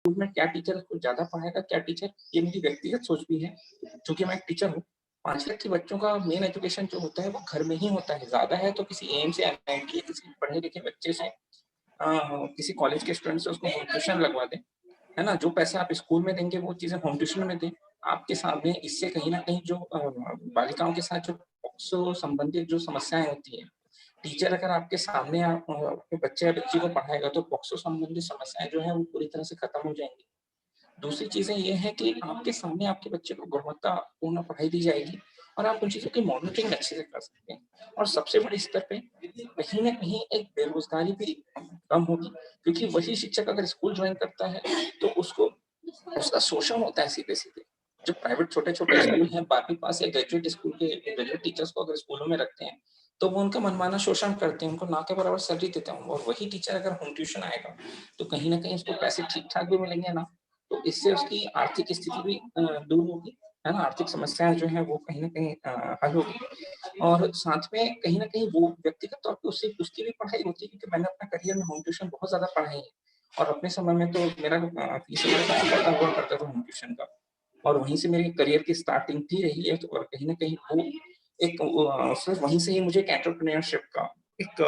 School में क्या teacher उसको ज़्यादा पढ़ाएगा, क्या टीचर, ये मेरी व्यक्तिगत सोच भी है। चूँकि मैं एक टीचर हूँ, 5 लाख के बच्चों का मेन एजुकेशन जो होता है वो घर में ही होता है। ज़्यादा है तो किसी एम्स या एनआईटी या किसी पढ़े-लिखे बच्चे से किसी कॉलेज के स्टूडेंट से उसको होम ट्यूशन लगवा दें, है ना? जो पैसे आप स्कूल में देंगे वो चीज़ें होम ट्यूशन में दें। आपके सामने इससे कहीं न कहीं जो बालिकाओं के साथ जो पॉक्सो संबंधित जो समस्याएँ होती हैं, टीचर अगर आपके सामने अपने बच्चे या बच्ची को पढ़ाएगा तो पॉक्सो संबंधित समस्याएँ जो हैं वो पूरी तरह से खत्म हो जाएँगी। दूसरी चीज़ें ये है कि आपके सामने आपके बच्चे को गुणवत्तापूर्ण पढ़ाई दी जाएगी और आप उन चीज़ों की मॉनिटरिंग अच्छे से कर सकते हैं। और सबसे बड़े स्तर पे कहीं न कहीं एक बेरोज़गारी भी कम होगी, क्योंकि वही शिक्षक अगर स्कूल जॉइन करता है, तो उसका शोषण होता है सीधे-सीधे। जो प्राइवेट छोटे-छोटे स्कूल हैं, 12वीं पास या ग्रेजुएट स्कूल के ग्रेजुएट टीचर्स को अगर स्कूलों में रखते हैं, तो वो उनका मनमाना शोषण करते हैं, उनको ना के बराबर सैलरी देते हैं और वही टीचर अगर होम ट्यूशन आएगा, तो कहीं न कहीं उसको पैसे ठीक-ठाक भी मिलेंगे ना, तो इससे उसकी आर्थिक स्थिति भी दूर होगी, है ना? आर्थिक समस्याएँ जो हैं वो कहीं न कहीं हल होगी और साथ में कहीं न कहीं वो व्यक्तिगत तौर पे उससे उसकी भी पढ़ाई होती है, क्योंकि मैंने अपने करियर में होम ट्यूशन बहुत ज़्यादा पढ़ाई है और अपने समय में तो मेरा फीस वगैरह काफ़ी हुआ करता था होम ट्यूशन का और वहीं से मेरे करियर की स्टार्टिंग भी रही है, तो और कहीं न कहीं वो एक सिर्फ़ वहीं से ही मुझे एक एंटरप्रेन्योरशिप का एक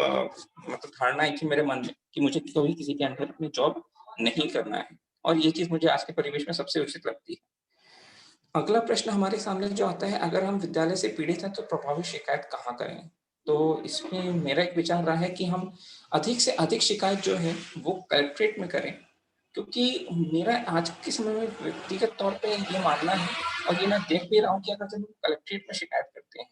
मतलब धारणा आई थी मेरे मन में कि मुझे कभी किसी के अंडर अपनी जॉब नहीं करना है और ये चीज़ मुझे आज के परिवेश में सबसे उचित लगती है। अगला प्रश्न हमारे सामने जो आता है, अगर हम विद्यालय से पीड़ित हैं तो प्रभावी शिकायत कहाँ करें? तो इसमें मेरा एक विचार रहा है कि हम अधिक से अधिक शिकायत जो है वो कलेक्ट्रेट में करें, क्योंकि मेरा आज के समय में व्यक्तिगत तौर पे ये मानना है और ये मैं देख भी रहा हूँ कि अगर जब हम कलेक्ट्रेट में शिकायत करते हैं,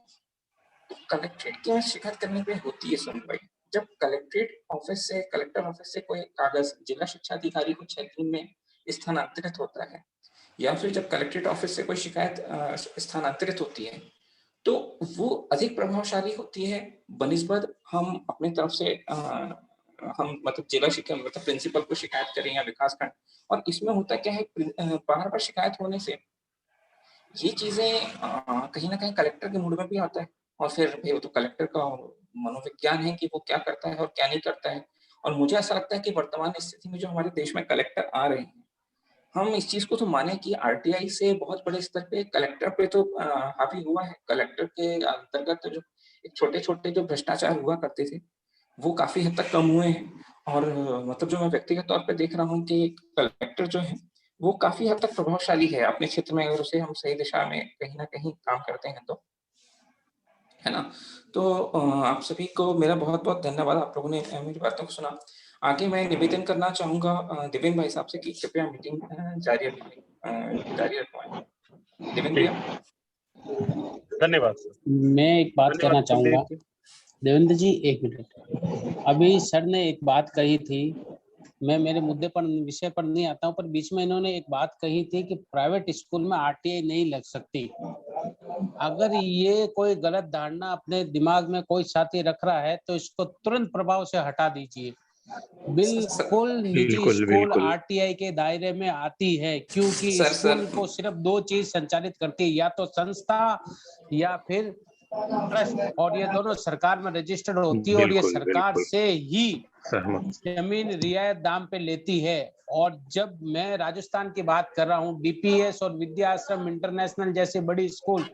तो कलेक्ट्रेट की शिकायत करने पे होती है सुनवाई। जब कलेक्टर ऑफिस से कोई कागज़ जिला शिक्षा अधिकारी को 6 दिन में स्थानांतरित होता है या फिर जब कलेक्ट्रेट ऑफिस से कोई शिकायत स्थानांतरित होती है, तो वो अधिक प्रभावशाली होती है बनिस्बत हम अपनी तरफ से हम मतलब जिला शिक्षा मतलब प्रिंसिपल को शिकायत करें या विकासखंड। और इसमें होता क्या है, बार-बार शिकायत होने से ये चीज़ें कहीं न कहीं कलेक्टर के मूड में भी आता है और फिर भई वो तो कलेक्टर का मनोविज्ञान है कि वो क्या करता है और क्या नहीं करता है। और मुझे ऐसा लगता है कि वर्तमान स्थिति में जो हमारे देश में कलेक्टर आ रहे हैं, हम इस चीज़ को तो माने कि आरटीआई से बहुत बड़े स्तर पे कलेक्टर पे तो हावी हुआ है। कलेक्टर के अंतर्गत जो एक छोटे-छोटे जो भ्रष्टाचार हुआ करते थे, वो काफ़ी हद तक कम हुए हैं और मतलब जो मैं व्यक्तिगत तौर पे देख रहा हूँ कि कलेक्टर जो है, वो काफ़ी हद तक प्रभावशाली है अपने क्षेत्र में, अगर उसे हम सही दिशा में कहीं न कहीं काम करते हैं तो, है ना? तो आप सभी को मेरा बहुत-बहुत धन्यवाद, आप लोगों ने मेरी बातों को सुना। आगे मैं निवेदन करना चाहूँगा दिवेन भाई साहब से कि कृपया मीटिंग जारी रखवाएँ। दिवेन ठीक, भैया? धन्यवाद सर। मैं एक बात धन्यवाद कहना कुलदीप चाहूँगा। जी। देवेंद्र जी 1 मिनट। अभी सर ने एक बात कही थी, मैं मेरे मुद्दे पर विषय पर नहीं आता हूँ, पर बीच में इन्होंने एक बात कही थी कि प्राइवेट स्कूल में आरटीआई नहीं लग सकती। अगर ये कोई गलत धारणा अपने दिमाग में कोई साथी रख रहा है, तो इसको तुरंत प्रभाव से हटा दीजिए। बिल्कुल निजी बिल्कुल, स्कूल बिल्कुल। आरटीआई के दायरे में आती है, क्योंकि सर स्कूल को सिर्फ 2 चीज़ संचालित करती है, या तो संस्था या फिर ट्रस्ट, और ये दोनों सरकार में रजिस्टर्ड होती है और ये बिल्कुल, सरकार बिल्कुल। से ही सहमत। जमीन रियायत दाम पे लेती है। और जब मैं राजस्थान की बात कर रहा हूँ, डीपीएस और विद्या आश्रम इंटरनेशनल जैसे बड़ी स्कूल,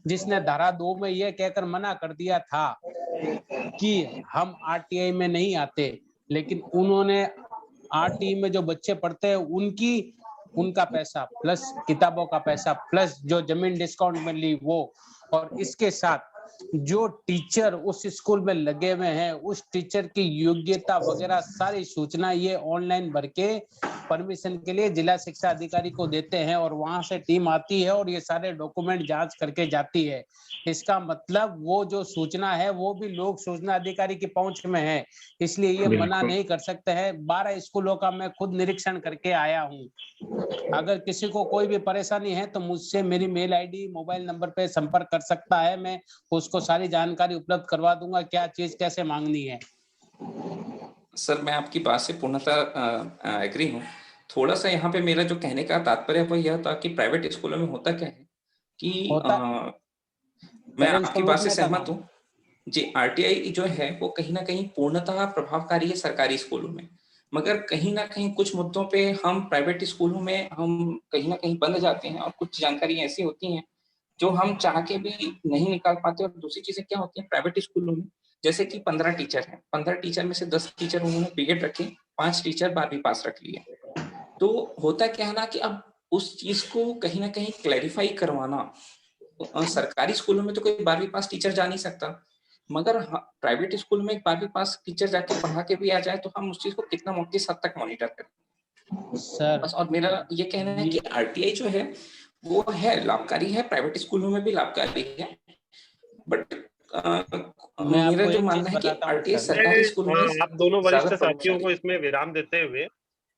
जिसने धारा 2 में यह कहकर मना कर दिया था कि हम आरटीआई में नहीं आते, लेकिन उन्होंने आरटीई में जो बच्चे पढ़ते हैं उनका पैसा प्लस किताबों का पैसा प्लस जो जमीन डिस्काउंट में ली वो, और इसके साथ जो टीचर उस स्कूल में लगे हुए हैं उस टीचर की योग्यता वगैरह सारी सूचना ये ऑनलाइन भर के परमिशन के लिए जिला शिक्षा अधिकारी को देते हैं और वहां से टीम आती है और ये सारे डॉक्यूमेंट जांच करके जाती है। इसका मतलब वो जो सूचना है वो भी लोक सूचना अधिकारी की पहुंच में है, इसलिए ये मना बिल्कुल। नहीं कर सकते हैं। 12 स्कूलों का मैं खुद निरीक्षण करके आया हूँ। अगर किसी को कोई भी परेशानी है तो मुझसे मेरी मेल आईडी मोबाइल नंबर पे संपर्क कर सकता है, मैं उसको सारी जानकारी उपलब्ध करवा दूंगा क्या चीज कैसे मांगनी है। सर, मैं आपकी बात से पूर्णतः एग्री हूँ। थोड़ा-सा यहाँ पे मेरा जो कहने का तात्पर्य वो यह था कि प्राइवेट स्कूलों में होता क्या है कि होता मैं पेरेंट्स को आपकी बात से लूटने का सहमत काम। हूँ। जी, आरटीआई जो है वो कहीं न कहीं पूर्णतः प्रभावकारी है सरकारी स्कूलों में। मगर कहीं ना कहीं कुछ मुद्दों पे हम प्राइवेट स्कूलों में हम कहीं ना कहीं बंद जाते हैं, और कुछ जानकारी ऐसी होती हैं जो हम चाह के भी नहीं निकाल पाते। और दूसरी चीजें क्या होती है प्राइवेट स्कूलों में, जैसे कि 15 टीचर हैं, 15 टीचर में से 10 टीचर उन्होंने बीएड रखे, 5 टीचर 12वीं पास रख लिए। तो होता क्या है ना कि अब उस चीज को कहीं ना कहीं क्लैरिफाई करवाना, सरकारी स्कूलों में तो कोई 12वीं पास टीचर जा नहीं सकता, मगर प्राइवेट स्कूल में एक 12वीं पास टीचर जाके पढ़ा के भी आ जाए तो हम उस चीज को कितना किस हद तक मॉनिटर करें सर बस। और मेरा ये कहना है कि आरटीआई जो है वो है लाभकारी है, प्राइवेट स्कूलों में भी लाभकारी है, बट मैं मेरा आपको जो एक चीज मानना है कि बताता हूँ आरटीआई सर। सरकारी स्कूलों में आप दोनों ज्यादा वरिष्ठ साथियों को प्रभावशाली। इसमें विराम देते हुए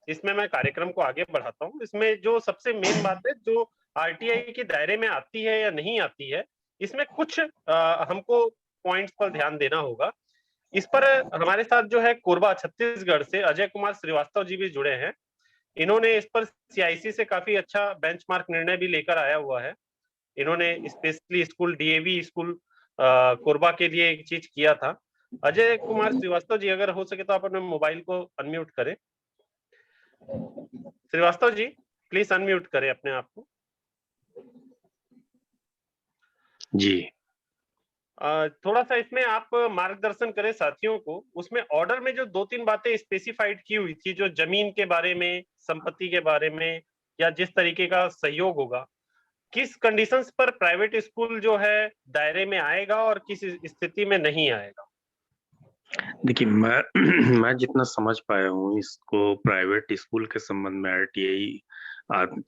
इसमें मैं कार्यक्रम को आगे बढ़ाता हूँ। इसमें जो सबसे मेन बात है जो आरटीआई के दायरे में आती है या नहीं आती है, इसमें कुछ हमको पॉइंट्स पर ध्यान देना होगा। इस पर हमारे साथ जो है कोरबा छत्तीसगढ़ से अजय कुमार श्रीवास्तव जी भी जुड़े हैं। इन्होंने इस पर सीआईसी से काफी अच्छा बेंचमार्क निर्णय भी लेकर आया हुआ है। इन्होंने specially school DAV school Korba के लिए एक चीज किया था। अजय कुमार श्रीवास्तव जी, अगर हो सके तो आप अपने मोबाइल को अनम्यूट करें। श्रीवास्तव जी प्लीज अनम्यूट करें अपने आप को। जी। थोड़ा सा इसमें आप मार्गदर्शन करें साथियों को। उसमें ऑर्डर में जो 2-3 बातें स्पेसिफाइड की हुई थी, जो जमीन के बारे में, संपत्ति के बारे में, या जिस तरीके का सहयोग होगा, किस कंडीशंस पर प्राइवेट स्कूल जो है दायरे में आएगा और किस स्थिति में नहीं आएगा? देखिए मैं मैं जितना समझ पाया हूँ इसको प्राइवेट स्कूल के संबंध में आरटीआई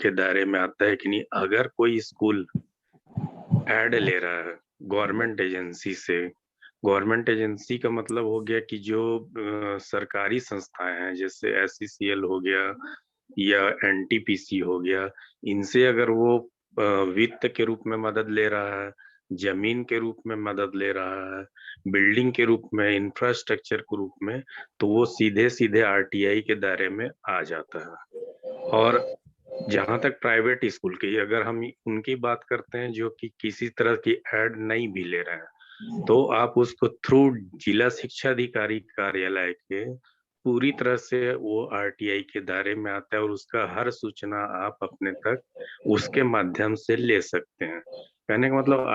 के दायरे में आता है कि नहीं। अगर कोई स्कूल ऐड ले रहा है गवर्नमेंट एजेंसी से, गवर्नमेंट एजेंसी का मतलब हो गया कि जो सरकारी संस्थाएं हैं जैसे एससीसीएल हो गया या एनटीपीसी हो गया, इनसे अगर वो वित्त के रूप में मदद ले रहा है, जमीन के रूप में मदद ले रहा है, बिल्डिंग के रूप में, इंफ्रास्ट्रक्चर के रूप में, तो वो सीधे सीधे आरटीआई के दायरे में आ जाता है। और जहां तक प्राइवेट स्कूल की अगर हम उनकी बात करते हैं जो कि किसी तरह की एड नहीं भी ले रहे हैं, तो आप उसको थ्रू जिला शिक्षा अधिकारी कार्यालय के पूरी तरह से वो आरटीआई के दायरे में आता है और उसका हर सूचना आप अपने तक उसके माध्यम से ले सकते हैं। कहने का मतलब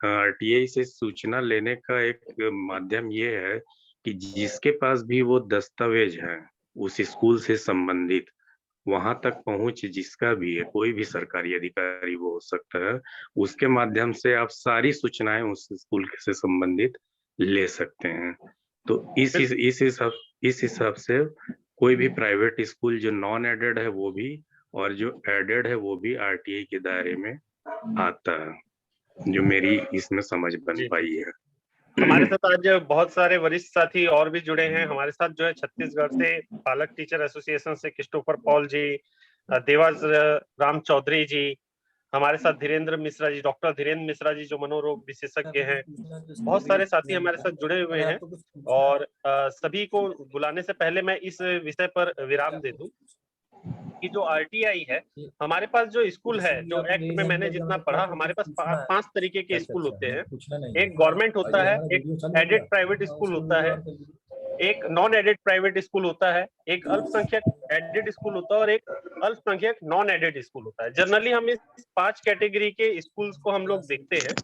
आरटीआई से सूचना लेने का एक माध्यम ये है कि जिसके पास भी वो दस्तावेज है उस स्कूल से संबंधित, वहां तक पहुंच जिसका भी है, कोई भी सरकारी अधिकारी वो हो सकता है, उसके माध्यम से आप सारी सूचनाएं उस स्कूल से संबंधित ले सकते हैं। तो इस हिसाब से कोई भी प्राइवेट स्कूल जो नॉन एडेड है वो भी, और जो एडेड है वो भी आरटीआई के दायरे में आता है, जो मेरी इसमें समझ बन जी, पाई है। हमारे साथ आज बहुत सारे वरिष्ठ साथी और भी जुड़े हैं। हमारे साथ जो है छत्तीसगढ़ से पालक टीचर एसोसिएशन से क्रिस्टोफर पॉल जी, देवाज राम चौधरी जी, हमारे साथ धीरेन्द्र मिश्रा जी, डॉक्टर धीरेन्द्र मिश्रा जी जो मनोरोग विशेषज्ञ हैं। बहुत सारे साथी हमारे साथ जुड़े हुए हैं और सभी को बुलाने से पहले मैं इस विषय पर विराम दे दूं कि जो आरटीआई है, हमारे पास जो स्कूल है, जो एक्ट में मैंने जितना पढ़ा, हमारे पास 5 तरीके के स्कूल होते हैं। एक गवर्नमेंट होता है, एक एडेड प्राइवेट स्कूल होता है, एक नॉन एडेड प्राइवेट स्कूल होता है, एक अल्पसंख्यक एडेड स्कूल होता है और एक अल्पसंख्यक नॉन एडेड स्कूल होता है। जनरली हम इस 5 कैटेगरी के स्कूल्स को हम लोग देखते हैं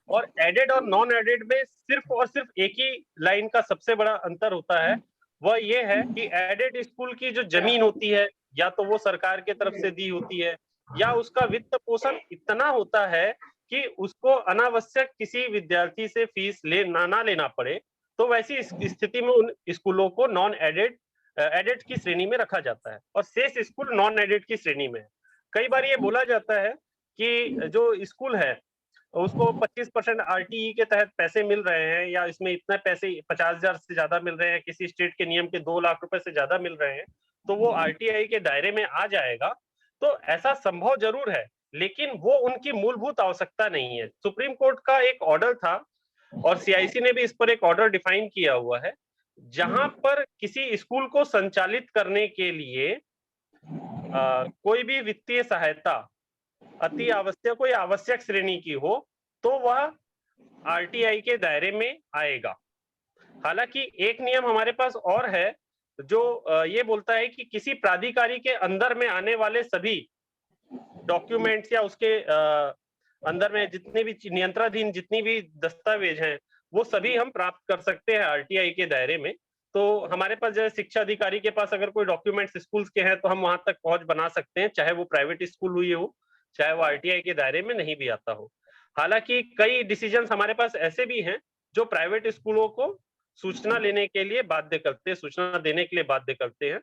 और एडेड और नॉन एडेड में सिर्फ और सिर्फ एक ही लाइन का सबसे बड़ा अंतर होता है। वह ये है कि एडेड स्कूल की जो जमीन होती है या तो वो सरकार की तरफ से दी होती है या उसका वित्त पोषण इतना होता है कि उसको अनावश्यक किसी विद्यार्थी से फीस ना लेना पड़े। तो वैसी स्थिति में उन स्कूलों को नॉन एडेड एडेड की श्रेणी में रखा जाता है और शेष स्कूल नॉन एडेड की श्रेणी में है। कई बार ये बोला जाता है कि जो स्कूल है उसको 25% आरटीई के तहत पैसे मिल रहे हैं या इसमें इतने पैसे 50,000 से ज्यादा मिल रहे हैं, किसी स्टेट के नियम के 2 लाख रुपए से ज्यादा मिल रहे हैं, तो वो आरटीआई के दायरे में आ जाएगा। तो ऐसा संभव जरूर है, लेकिन वो उनकी मूलभूत आवश्यकता नहीं है। सुप्रीम कोर्ट का एक ऑर्डर था और सीआईसी ने भी इस पर एक ऑर्डर डिफाइन किया हुआ है, जहां पर किसी स्कूल को संचालित करने के लिए कोई भी वित्तीय सहायता अति आवश्यक हो या आवश्यक श्रेणी की हो तो वह आरटीआई के दायरे में आएगा। हालांकि एक नियम हमारे पास और है जो ये बोलता है कि किसी प्राधिकारी के अंदर में आने वाले सभी डॉक्यूमेंट्स या उसके अंदर में जितने भी नियंत्रणाधीन जितनी भी दस्तावेज हैं, वो सभी हम प्राप्त कर सकते हैं आरटीआई के दायरे में। तो हमारे पास जैसे शिक्षा अधिकारी के पास अगर कोई डॉक्यूमेंट्स स्कूल्स के हैं तो हम वहां तक पहुंच बना सकते हैं, चाहे वो प्राइवेट स्कूल हुई हो, चाहे वो आरटीआई के दायरे में नहीं भी आता हो। हालांकि कई डिसीजंस हमारे पास ऐसे भी हैं जो प्राइवेट स्कूलों को सूचना लेने के लिए बाध्य करते हैं, सूचना देने के लिए बाध्य करते हैं।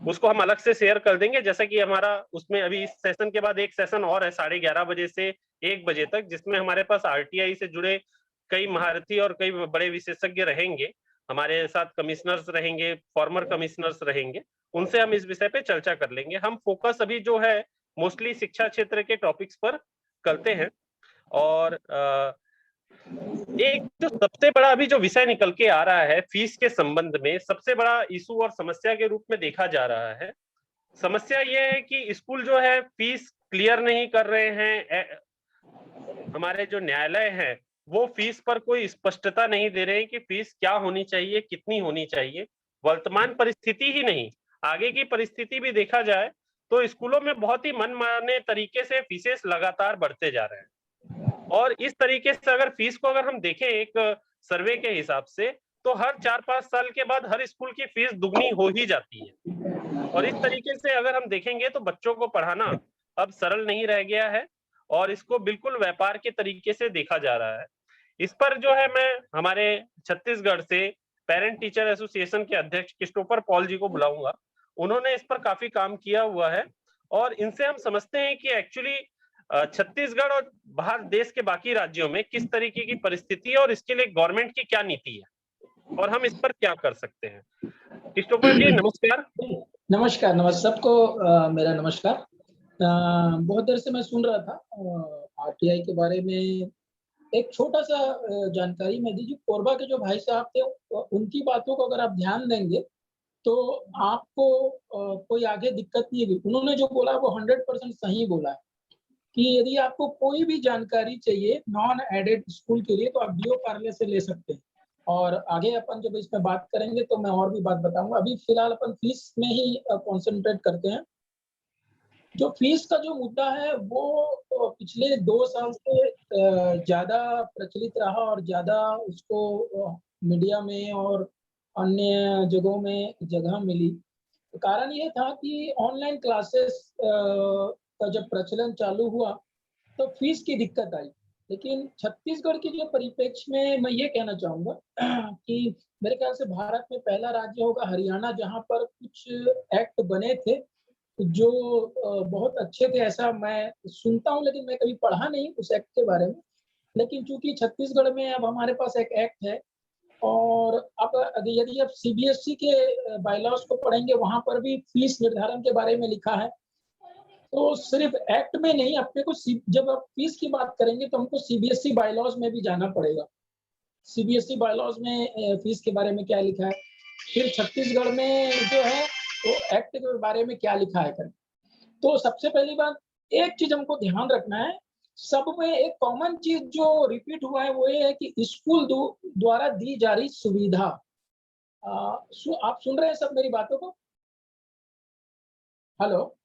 उसको हम अलग से शेयर कर देंगे, जैसा कि हमारा उसमें अभी इस सेशन के बाद एक सेशन और है 11:30 बजे से 1 बजे तक, जिसमें हमारे पास आरटीआई से जुड़े कई महारथी और कई बड़े विशेषज्ञ रहेंगे। हमारे साथ कमिश्नर्स रहेंगे, फॉर्मर कमिश्नर्स रहेंगे, उनसे हम इस विषय पे चर्चा कर लेंगे। हम फोकस अभी जो है मोस्टली शिक्षा क्षेत्र के टॉपिक्स पर करते हैं। और एक जो सबसे बड़ा अभी जो विषय निकल के आ रहा है फीस के संबंध में, सबसे बड़ा इशू और समस्या के रूप में देखा जा रहा है। समस्या ये है कि स्कूल जो है फीस क्लियर नहीं कर रहे हैं। हमारे जो न्यायालय है वो फीस पर कोई स्पष्टता नहीं दे रहे हैं कि फीस क्या होनी चाहिए, कितनी होनी चाहिए। वर्तमान परिस्थिति ही नहीं, आगे की परिस्थिति भी देखा जाए तो स्कूलों में बहुत ही मनमाने तरीके से फीसेस लगातार बढ़ते जा रहे हैं। और इस तरीके से अगर फीस को अगर हम देखें एक सर्वे के हिसाब से, तो हर 4-5 साल के बाद हर स्कूल की फीस दुगनी हो ही जाती है। और इस तरीके से अगर हम देखेंगे तो बच्चों को पढ़ाना अब सरल नहीं रह गया है और इसको बिल्कुल व्यापार के तरीके से देखा जा रहा है। इस पर जो है मैं हमारे छत्तीसगढ़ से पेरेंट टीचर एसोसिएशन के अध्यक्ष क्रिस्टोफर पॉल जी को बुलाऊंगा। उन्होंने इस पर काफी काम किया हुआ है और इनसे हम समझते हैं कि एक्चुअली छत्तीसगढ़ और बाहर देश के बाकी राज्यों में किस तरीके की परिस्थिति है और इसके लिए गवर्नमेंट की क्या नीति है और हम इस पर क्या कर सकते हैं। क्रिस्टोफर जी नमस्कार। नमस्कार सबको मेरा नमस्कार। बहुत देर से मैं सुन रहा था आरटीआई के बारे में। एक छोटा सा जानकारी मैं दीजिए। कोरबा के जो भाई साहब थे उनकी बातों को अगर आप ध्यान देंगे तो आपको कोई आगे दिक्कत नहीं होगी। उन्होंने जो बोला वो 100% सही बोला है कि यदि आपको कोई भी जानकारी चाहिए नॉन एडेड स्कूल के लिए तो आप डीओ कार्यालय से ले सकते हैं। और आगे अपन जब इसमें बात करेंगे तो मैं और भी बात बताऊंगा। अभी फिलहाल अपन फीस में ही कॉन्सेंट्रेट करते हैं। जो फीस का जो मुद्दा है वो पिछले 2 साल से ज़्यादा प्रचलित रहा और ज़्यादा उसको मीडिया में और अन्य जगहों में जगह मिली। कारण ये था कि ऑनलाइन क्लासेस का जब प्रचलन चालू हुआ तो फीस की दिक्कत आई। लेकिन छत्तीसगढ़ के जो परिप्रेक्ष्य में मैं ये कहना चाहूँगा कि मेरे ख्याल से भारत में पहला राज्य होगा हरियाणा जहाँ पर कुछ एक्ट बने थे जो बहुत अच्छे थे। ऐसा मैं सुनता हूँ लेकिन मैं कभी पढ़ा नहीं उस एक्ट के बारे में। लेकिन चूंकि छत्तीसगढ़ में अब हमारे पास एक एक्ट है और अब यदि आप सीबीएसई के बायलॉज को पढ़ेंगे वहां पर भी फीस निर्धारण के बारे में लिखा है। तो सिर्फ एक्ट में नहीं, अपने को जब आप फीस की बात करेंगे तो हमको सीबीएसई बायलॉज में भी जाना पड़ेगा। सीबीएसई बायलॉज में फीस के बारे में क्या लिखा है, फिर छत्तीसगढ़ में जो है वो एक्ट के बारे में क्या लिखा है करें। तो सबसे पहली बात एक चीज हमको ध्यान रखना है, सब में एक कॉमन चीज जो रिपीट हुआ है वो ये है कि स्कूल द्वारा दी जा रही सुविधा। आप सुन रहे हैं सब मेरी बातों को? हेलो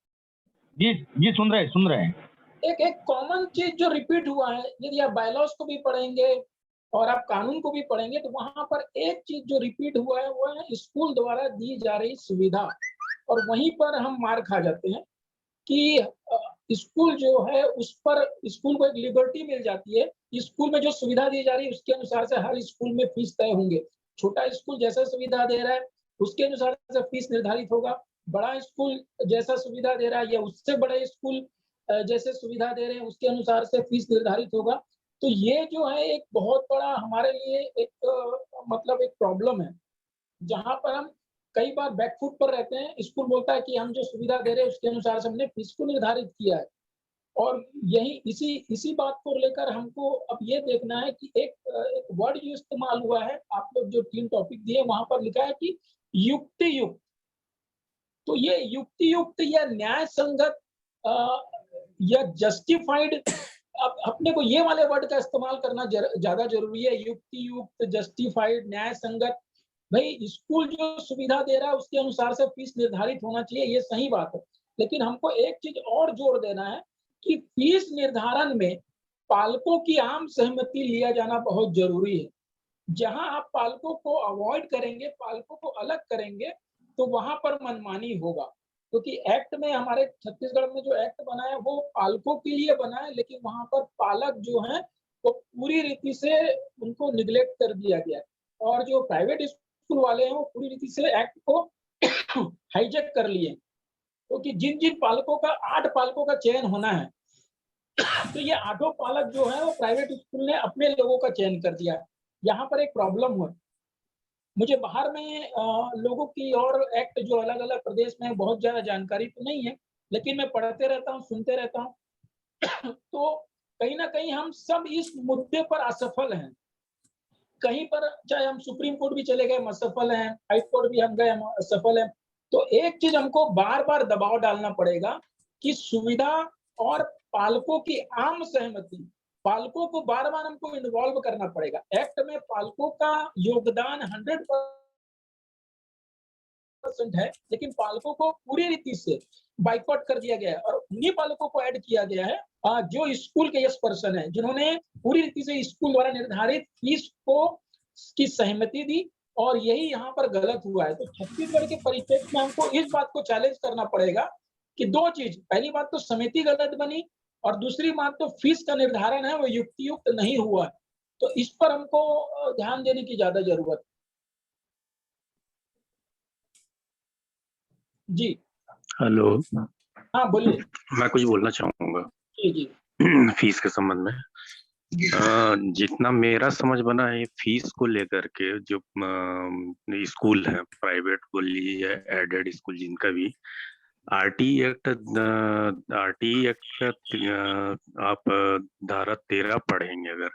जी सुन रहे हैं। एक कॉमन चीज जो रिपीट हुआ है, यदि आप बायलॉज को भी पढ़ेंगे और आप कानून को भी पढ़ेंगे तो वहां पर एक चीज जो रिपीट हुआ है वो है स्कूल द्वारा दी जा रही सुविधा। और वहीं पर हम मार खा जाते हैं कि स्कूल जो है उस पर स्कूल को एक लिबर्टी मिल जाती है। स्कूल में जो सुविधा दी जा रही है उसके अनुसार से हर स्कूल में फीस तय होंगे। छोटा स्कूल जैसा सुविधा दे रहा है उसके अनुसार से फीस निर्धारित होगा। बड़ा स्कूल जैसा सुविधा दे रहा है या उससे बड़े स्कूल जैसे सुविधा दे रहे हैं उसके अनुसार से फीस निर्धारित होगा। तो ये जो है एक बहुत बड़ा हमारे लिए एक मतलब एक प्रॉब्लम है जहां पर हम कई बार बैकफुट पर रहते हैं। स्कूल बोलता है कि हम जो सुविधा दे रहे हैं उसके अनुसार से हमने फीस को निर्धारित किया है। और यही इसी बात को लेकर हमको अब ये देखना है कि एक वर्ड जो इस्तेमाल हुआ है, आप लोग जो 3 टॉपिक दिए वहां पर लिखा है कि युक्ति युक्त। तो ये युक्ति युक्त या न्याय संगत या जस्टिफाइड, अब अपने को ये वाले वर्ड का इस्तेमाल करना ज्यादा जरूरी है। युक्ति युक्त, जस्टिफाइड, न्याय संगत। भाई स्कूल जो सुविधा दे रहा है उसके अनुसार से फीस निर्धारित होना चाहिए, ये सही बात है। लेकिन हमको एक चीज और जोर देना है कि फीस निर्धारण में पालकों की आम सहमति लिया जाना बहुत जरूरी है। जहां आप पालकों को अवॉइड करेंगे, पालकों को अलग करेंगे, तो वहां पर मनमानी होगा। क्योंकि एक्ट में, हमारे छत्तीसगढ़ में जो एक्ट बना है वो पालकों के लिए बना है, लेकिन वहां पर पालक जो है वो पूरी रीति से उनको निग्लेक्ट कर दिया गया है। और जो प्राइवेट स्कूल वाले हैं वो पूरी रीति से एक्ट को हाईजैक कर लिए। क्योंकि जिन जिन पालकों का 8 पालकों का चयन होना है, तो ये 8 पालक जो है वो प्राइवेट स्कूल ने अपने लोगों का चयन कर दिया। यहाँ पर एक प्रॉब्लम हुआ। मुझे बाहर में लोगों की और एक्ट जो अलग अलग प्रदेश में बहुत ज्यादा जानकारी तो नहीं है, लेकिन मैं पढ़ते रहता हूँ, सुनते रहता हूँ। तो कहीं ना कहीं हम सब इस मुद्दे पर असफल हैं। कहीं पर चाहे हम सुप्रीम कोर्ट भी चले गए, हम असफल हैं, हाई कोर्ट भी हम गए, हम असफल हैं। तो एक चीज हमको बार बार दबाव डालना पड़ेगा कि सुविधा और पालकों की आम सहमति, पालकों को बार बार हमको इन्वॉल्व करना पड़ेगा। एक्ट में पालकों का योगदान 100% है, लेकिन पालकों को पूरी रीति से बाइकआउट कर दिया गया है और उन्हीं पालकों को ऐड किया गया है जो स्कूल के यस पर्सन है, जिन्होंने पूरी रीति से स्कूल द्वारा निर्धारित फीस को की सहमति दी। और यही यहाँ पर गलत हुआ है। तो छत्तीसगढ़ के परिप्रेक्ष्य में हमको इस बात को चैलेंज करना पड़ेगा कि 2 चीज, पहली बात तो समिति गलत बनी, और दूसरी बात तो फीस का निर्धारण है वो युक्तियुक्त नहीं हुआ है। तो इस पर हमको ध्यान देने की ज्यादा जरूरत है। जी हेलो, हाँ, बोलिए। मैं कुछ बोलना चाहूंगा जी जी फीस के संबंध में। जितना मेरा समझ बना है फीस को लेकर के, जो स्कूल है, प्राइवेट बोल लीजिए या एडेड स्कूल जिनका भी, आरटी एक्ट आप धारा 13 पढ़ेंगे अगर,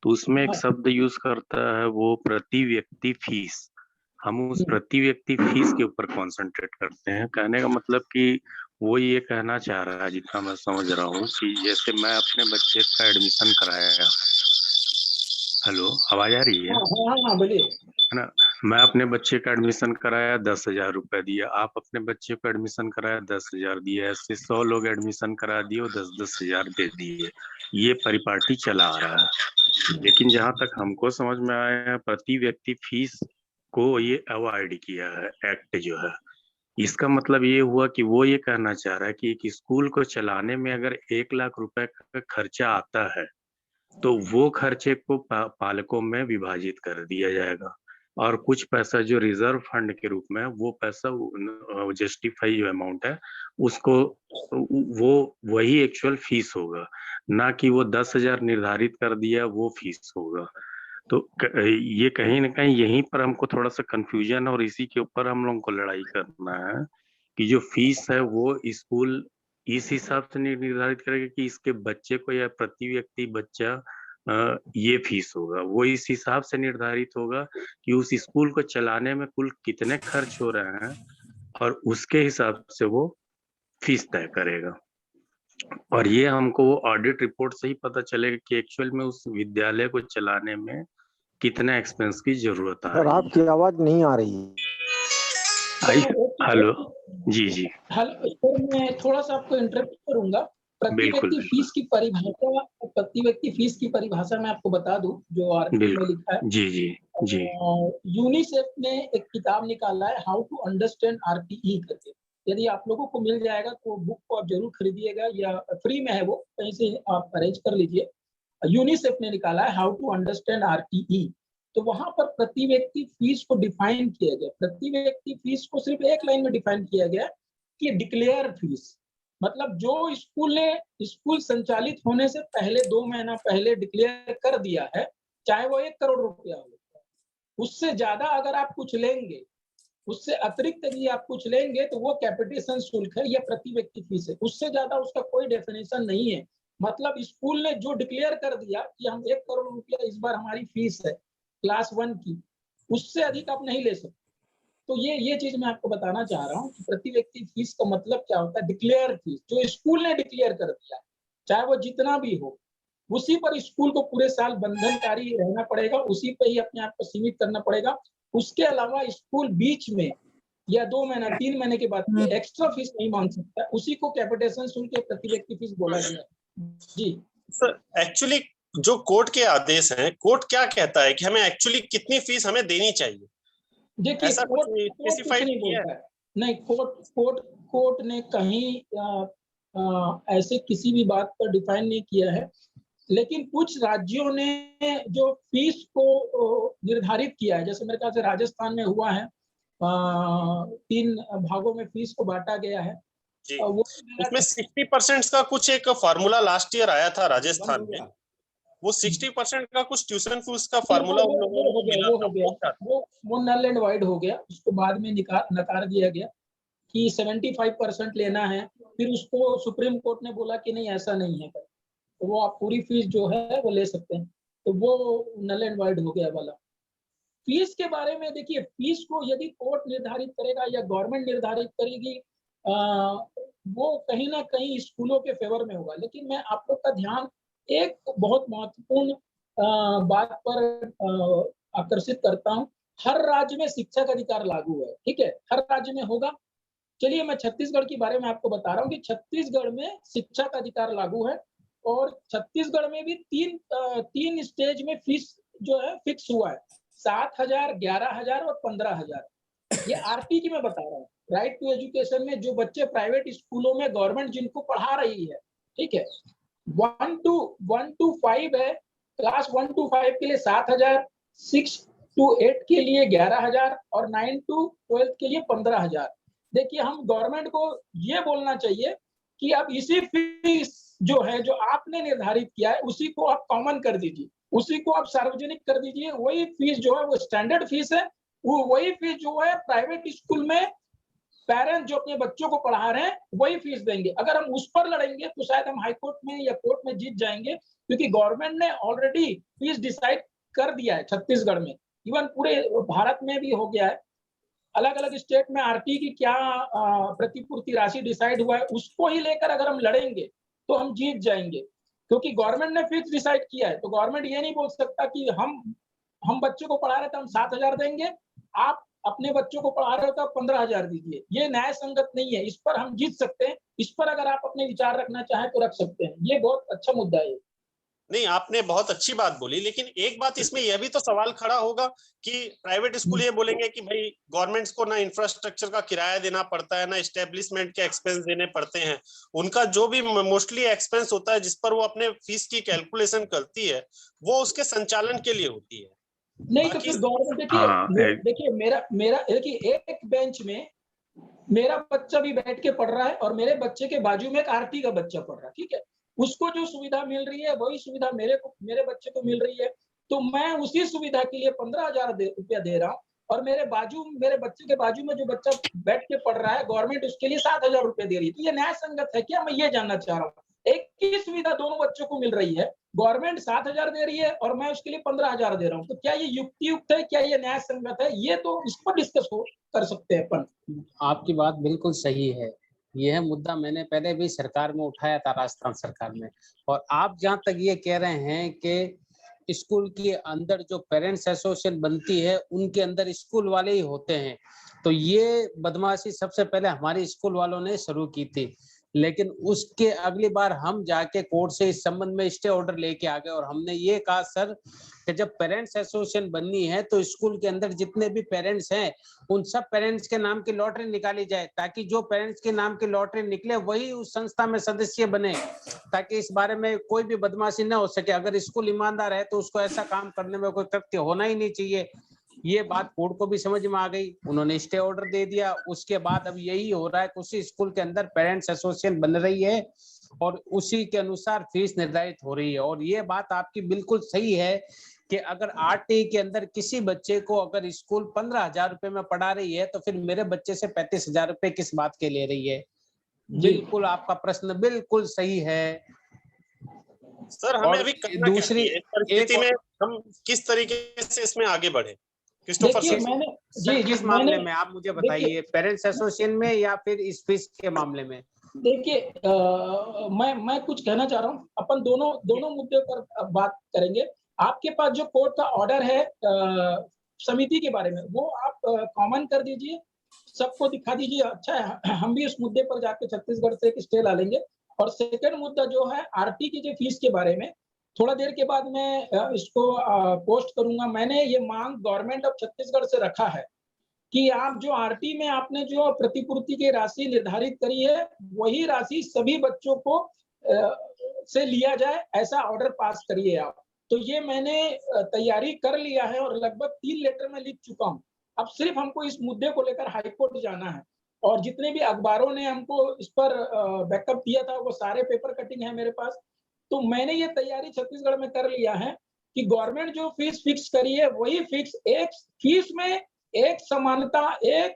तो उसमें एक हाँ, शब्द यूज करता है वो प्रति व्यक्ति फीस। हम उस जी प्रति व्यक्ति फीस के ऊपर कॉन्सेंट्रेट करते हैं। कहने का मतलब कि वो ये कहना चाह रहा है, जितना मैं समझ रहा हूँ, कि जैसे मैं अपने बच्चे का एडमिशन कराया। हेलो, आवाज आ रही है? हाँ हाँ हाँ हाँ, बोलिए। है ना? मैं अपने बच्चे का एडमिशन कराया, 10,000 रुपए दिया। आप अपने बच्चे को एडमिशन कराया, 10,000 दिए। ऐसे 100 लोग एडमिशन करा दिए और 10,000 दे दिए। ये परिपाटी चला आ रहा है। लेकिन जहां तक हमको समझ में आया है, प्रति व्यक्ति फीस को ये अवॉइड किया है एक्ट जो है। इसका मतलब ये हुआ कि वो ये कहना चाह रहा है कि एक स्कूल को चलाने में अगर 1,00,000 रुपए का खर्चा आता है, तो वो खर्चे को पालकों में विभाजित कर दिया जाएगा, और कुछ पैसा जो रिजर्व फंड के रूप में है, वो पैसा जस्टिफाई जो अमाउंट है उसको, वो वही एक्चुअल फीस होगा, ना कि वो 10,000 निर्धारित कर दिया वो फीस होगा। तो ये कहीं ना कहीं यहीं पर हमको थोड़ा सा कंफ्यूजन, और इसी के ऊपर हम लोगों को लड़ाई करना है कि जो फीस है वो स्कूल इस हिसाब से निर्धारित करेगा कि इसके बच्चे को या प्रति व्यक्ति बच्चा ये फीस होगा। वो इस हिसाब से निर्धारित होगा कि उस स्कूल को चलाने में कुल कितने खर्च हो रहे हैं, और उसके हिसाब से वो फीस तय करेगा। और ये हमको वो ऑडिट रिपोर्ट से ही पता चलेगा कि एक्चुअल में उस विद्यालय को चलाने में कितने एक्सपेंस की जरूरत आ सर रही आपकी आवाज नहीं आ रही। है। हेलो, जी जी, हेलो सर, मैं थोड़ा सा आपको इंटरप्ट करूंगा। प्रति बिल्कुल व्यक्ति बिल्कुल फीस की परिभाषा, प्रति व्यक्ति फीस की परिभाषा मैं आपको बता दूं जो आर्टिकल में बिल्कुल, लिखा है। जी जी जी, यूनिसेफ ने एक किताब निकाला है, हाउ टू अंडरस्टैंड आरटीई करके। यदि आप लोगों को मिल जाएगा तो बुक को आप जरूर खरीदिएगा, या फ्री में है वो, कहीं से आप अरेंज कर लीजिए। यूनिसेफ ने निकाला है हाउ टू अंडरस्टैंड आरटीई। तो वहां पर प्रति व्यक्ति फीस को डिफाइन किया गया। प्रति व्यक्ति फीस को सिर्फ एक लाइन में डिफाइन किया गया कि डिक्लेयर फीस, मतलब जो स्कूल ने स्कूल संचालित होने से पहले 2 महीना पहले डिक्लेयर कर दिया है, चाहे वो 1 करोड़ रुपया हो, उससे ज्यादा अगर आप कुछ लेंगे, उससे अतिरिक्त यदि आप कुछ लेंगे तो वो कैपिटेशन शुल्क है या प्रति व्यक्ति फीस है। उससे ज्यादा उसका कोई डेफिनेशन नहीं है। मतलब स्कूल ने जो डिक्लेयर कर दिया कि हम 1 करोड़ रुपया इस बार हमारी फीस है क्लास 1 की, उससे अधिक आप नहीं ले सकते। तो ये चीज मैं आपको बताना चाह रहा हूँ कि प्रति व्यक्ति फीस का मतलब क्या होता है। डिक्लेयर फीस, जो स्कूल ने डिक्लेयर कर दिया, चाहे वो जितना भी हो, उसी पर स्कूल को पूरे साल बंधनकारी रहना पड़ेगा, उसी पे ही अपने आप को सीमित करना पड़ेगा। उसके अलावा स्कूल बीच में या 2 महीना 3 महीने के बाद एक्स्ट्रा फीस नहीं मांग सकता, उसी को कैपिटेशन शुल्क के प्रति व्यक्ति फीस बोला गया है। जी सर, एक्चुअली जो कोर्ट के आदेश हैं, कोर्ट क्या कहता है कि हमें एक्चुअली कितनी फीस हमें देनी चाहिए? देखिए ऐसा कोर्ट कुछ कुछ स्पेसिफाइड नहीं किया है? बोलता है। नहीं, कोर्ट ने कहीं ऐसे किसी भी बात पर डिफाइन नहीं किया है, लेकिन कुछ राज्यों ने जो फीस को निर्धारित किया है, जैसे मेरे ख्याल से राजस्थान में हुआ है, 3 भागों में फीस को बांटा गया है। जी, वो उसमें 60% का कुछ एक फार्मूला लास्ट ईयर आया था राजस्थान में, वो 60% का कुछ ट्यूशन फीस का फार्मूला उन लोगों को मिला था, वो क्या था? वो नल एंड वाइड हो गया, उसको बाद में नकार दिया गया कि 75% लेना है। फिर उसको सुप्रीम कोर्ट ने बोला कि नहीं ऐसा नहीं है, तो वो आप पूरी फीस जो है वो ले सकते हैं, तो वो नल एंड वाइड हो गया वाला। फीस के बारे में देखिए, फीस को यदि कोर्ट निर्धारित करेगा या गवर्नमेंट निर्धारित करेगी, वो कहीं ना कहीं स्कूलों के फेवर में होगा। लेकिन मैं आप लोग का ध्यान एक बहुत महत्वपूर्ण बात पर आकर्षित करता हूँ। हर राज्य में शिक्षा का अधिकार लागू है, ठीक है, हर राज्य में होगा। चलिए मैं छत्तीसगढ़ के बारे में आपको बता रहा हूँ कि छत्तीसगढ़ में शिक्षा का अधिकार लागू है, और छत्तीसगढ़ में भी तीन स्टेज में फीस जो है फिक्स हुआ है, 7,000, 11,000 और 15,000। ये आरटी की मैं बता रहा हूँ, राइट टू एजुकेशन में जो बच्चे प्राइवेट स्कूलों में गवर्नमेंट जिनको पढ़ा रही है, ठीक है, 1 to 5 है, क्लास 1 to 5 के लिए 7,000, 6 to 8 के लिए 11,000 और 9 to 12 के लिए 15,000। देखिए हम गवर्नमेंट को ये बोलना चाहिए कि आप इसी फीस जो है, जो आपने निर्धारित किया है, उसी को आप कॉमन कर दीजिए, उसी को आप सार्वजनिक कर दीजिए। वही फीस जो है वो स्टैंडर्ड फीस है, वो वही फीस जो है प्राइवेट स्कूल में पेरेंट्स जो अपने बच्चों को पढ़ा रहे हैं वही फीस देंगे। अगर हम उस पर लड़ेंगे तो शायद हम हाई कोर्ट में या कोर्ट में जीत जाएंगे, क्योंकि गवर्नमेंट ने ऑलरेडी फीस डिसाइड कर दिया है छत्तीसगढ़ में, इवन पूरे भारत में भी हो गया है। अलग अलग स्टेट में आरटी की क्या प्रतिपूर्ति राशि डिसाइड हुआ है, उसको ही लेकर अगर हम लड़ेंगे तो हम जीत जाएंगे, क्योंकि गवर्नमेंट ने फिक्स डिसाइड किया है। तो गवर्नमेंट ये नहीं बोल सकता कि हम बच्चों को पढ़ा रहे तो हम 7,000 देंगे, आप अपने बच्चों को पढ़ा रहे हो तो आप 15,000 दीजिए। ये न्याय संगत नहीं है, इस पर हम जीत सकते हैं। इस पर अगर आप अपने विचार रखना चाहें तो रख सकते हैं, ये बहुत अच्छा मुद्दा है। नहीं, आपने बहुत अच्छी बात बोली, लेकिन एक बात इसमें यह भी तो सवाल खड़ा होगा कि प्राइवेट स्कूल ये बोलेंगे कि भाई गवर्नमेंट्स को ना इंफ्रास्ट्रक्चर का किराया देना पड़ता है, ना एस्टेब्लिशमेंट के एक्सपेंस देने पड़ते हैं, उनका जो भी मोस्टली एक्सपेंस होता है जिस पर वो अपने फीस की कैलकुलेशन करती है, वो उसके संचालन के लिए होती है। नहीं तो फिर गवर्नमेंट देखिए देखिए एक बेंच में मेरा बच्चा भी बैठ के पढ़ रहा है और मेरे बच्चे के बाजू में एक आरटी का बच्चा पढ़ रहा है, ठीक है, उसको जो सुविधा मिल रही है वही सुविधा मेरे बच्चे को मिल रही है, तो मैं उसी सुविधा के लिए 15,000 रुपया दे रहा हूँ, और मेरे बच्चे के बाजू में जो बच्चा बैठ के पढ़ रहा है गवर्नमेंट उसके लिए 7,000 रुपया दे रही है। तो ये न्याय संगत है क्या? मैं ये जानना चाह रहा हूँ। एक ही सुविधा दोनों बच्चों को मिल रही है, गवर्नमेंट 7,000 दे रही है और मैं उसके लिए 15,000 दे रहा हूँ, तो क्या ये युक्त है, क्या ये न्याय संगत है? ये तो इस पर डिस्कस कर सकते हैं अपन। आपकी बात बिल्कुल सही है। यह मुद्दा मैंने पहले भी सरकार में उठाया था, राजस्थान सरकार में। और आप जहां तक ये कह रहे हैं कि स्कूल के अंदर जो पेरेंट्स एसोसिएशन बनती है उनके अंदर स्कूल वाले ही होते हैं, तो ये बदमाशी सबसे पहले हमारे स्कूल वालों ने शुरू की थी। लेकिन उसके अगली बार हम जाके कोर्ट से इस संबंध में स्टे ऑर्डर लेके आ गए और हमने ये कहा सर कि जब पेरेंट्स एसोसिएशन बननी है तो स्कूल के अंदर जितने भी पेरेंट्स हैं उन सब पेरेंट्स के नाम की लॉटरी निकाली जाए, ताकि जो पेरेंट्स के नाम की लॉटरी निकले वही उस संस्था में सदस्य बने, ताकि इस बारे में कोई भी बदमाशी न हो सके। अगर स्कूल ईमानदार है तो उसको ऐसा काम करने में कोई कृत्य होना ही नहीं चाहिए। ये बात कोर्ट को भी समझ में आ गई, उन्होंने स्टे ऑर्डर दे दिया। उसके बाद अब यही हो रहा है कि उसी स्कूल के अंदर पेरेंट्स एसोसिएशन बन रही है और उसी के अनुसार फीस निर्धारित हो रही है। और ये बात आपकी बिल्कुल सही है कि अगर आरटी के अंदर किसी बच्चे को अगर स्कूल 15,000 रुपए में पढ़ा रही है तो फिर मेरे बच्चे से 35,000 रुपए किस बात के ले रही है? बिल्कुल आपका प्रश्न बिल्कुल सही है। सर हमें अभी करना दूसरी क्या है? परिस्थिति में हम किस तरीके से इसमें आगे बढ़े? देखिए मैंने किस मामले में आप मुझे बताइए, पेरेंट्स एसोसिएशन में या फिर इस फीस के मामले में? देखिए मैं कुछ कहना चाह रहा हूँ। अपन दोनों मुद्दे पर बात करेंगे। आपके पास जो कोर्ट का ऑर्डर है समिति के बारे में वो आप कॉमन कर दीजिए, सबको दिखा दीजिए। अच्छा है, हम भी इस मुद्दे पर जाके छत्तीसगढ़ से एक स्टे ला लेंगे। और सेकंड मुद्दा जो है आरटी की जो फीस के बारे में, थोड़ा देर के बाद मैं इसको पोस्ट करूंगा। मैंने ये मांग गवर्नमेंट ऑफ छत्तीसगढ़ से रखा है कि आप जो आरटी में आपने जो प्रतिपूर्ति की राशि निर्धारित करी है, वही राशि सभी बच्चों को से लिया जाए, ऐसा ऑर्डर पास करिए आप। तो ये मैंने तैयारी कर लिया है और लगभग 3 लेटर में लिख चुका हूँ। अब सिर्फ हमको इस मुद्दे को लेकर हाईकोर्ट जाना है। और जितने भी अखबारों ने हमको इस पर बैकअप दिया था, वो सारे पेपर कटिंग है मेरे पास। तो मैंने ये तैयारी छत्तीसगढ़ में कर लिया है कि गवर्नमेंट जो फीस फिक्स करी है वही फिक्स, एक फीस में एक समानता, एक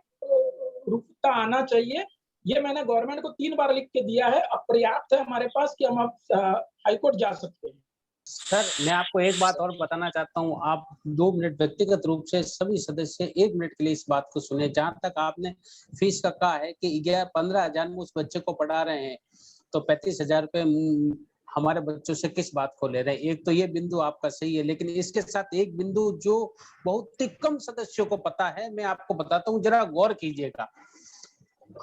रूपता आना चाहिए। ये मैंने गवर्नमेंट को 3 बार लिख के दिया है। अब पर्याप्त है हमारे पास कि हम हाईकोर्ट जा सकते हैं। सर, मैं आपको एक बात और बताना चाहता हूँ। आप 2 मिनट व्यक्तिगत रूप से सभी सदस्य 1 मिनट के लिए इस बात को सुने। जहां तक आपने फीस का कहा है कि 15,000 में उस बच्चे को पढ़ा रहे हैं, तो 35,000 रुपए हमारे बच्चों से किस बात को ले रहे हैं। एक तो ये बिंदु आपका सही है, लेकिन इसके साथ एक बिंदु जो बहुत ही कम सदस्यों को पता है, मैं आपको बताता हूँ, जरा गौर कीजिएगा।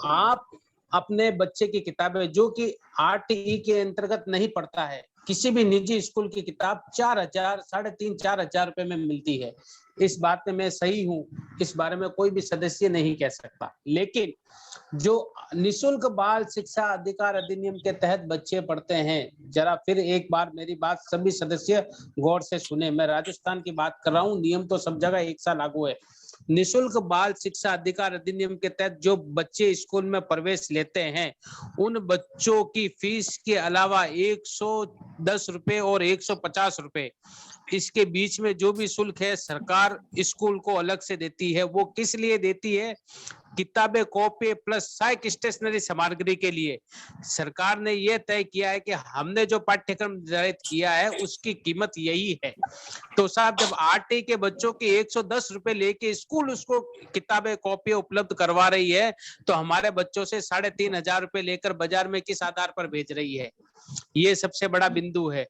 आप अपने बच्चे की किताबें, जो कि आरटीई के अंतर्गत नहीं पढ़ता है, किसी भी निजी स्कूल की किताब 4,000, 3,500-4,000 रुपए में मिलती है। इस बात में मैं सही हूं, इस बारे में कोई भी सदस्य नहीं कह सकता। लेकिन जो निशुल्क बाल शिक्षा अधिकार अधिनियम के तहत बच्चे पढ़ते हैं, जरा फिर एक बार मेरी बात सभी सदस्य गौर से सुने। मैं राजस्थान की बात कर रहा हूं, नियम तो सब जगह एक सा लागू है। निशुल्क बाल शिक्षा अधिकार अधिनियम के तहत जो बच्चे स्कूल में प्रवेश लेते हैं, उन बच्चों की फीस के अलावा 110 रुपए और 150 रुपए, इसके बीच में जो भी शुल्क है सरकार स्कूल को अलग से देती है। वो किस लिए देती है? किताबें, कॉपी प्लस सहायक स्टेशनरी सामग्री के लिए। सरकार ने यह तय किया है कि हमने जो पाठ्यक्रम निर्धारित किया है उसकी कीमत यही है। तो साहब, जब आरटी के बच्चों के 110 रुपए लेके स्कूल उसको किताबें, कॉपी उपलब्ध करवा रही है, तो हमारे बच्चों से 3,500 रुपए लेकर बाजार में किस आधार पर भेज रही है? ये सबसे बड़ा बिंदु है।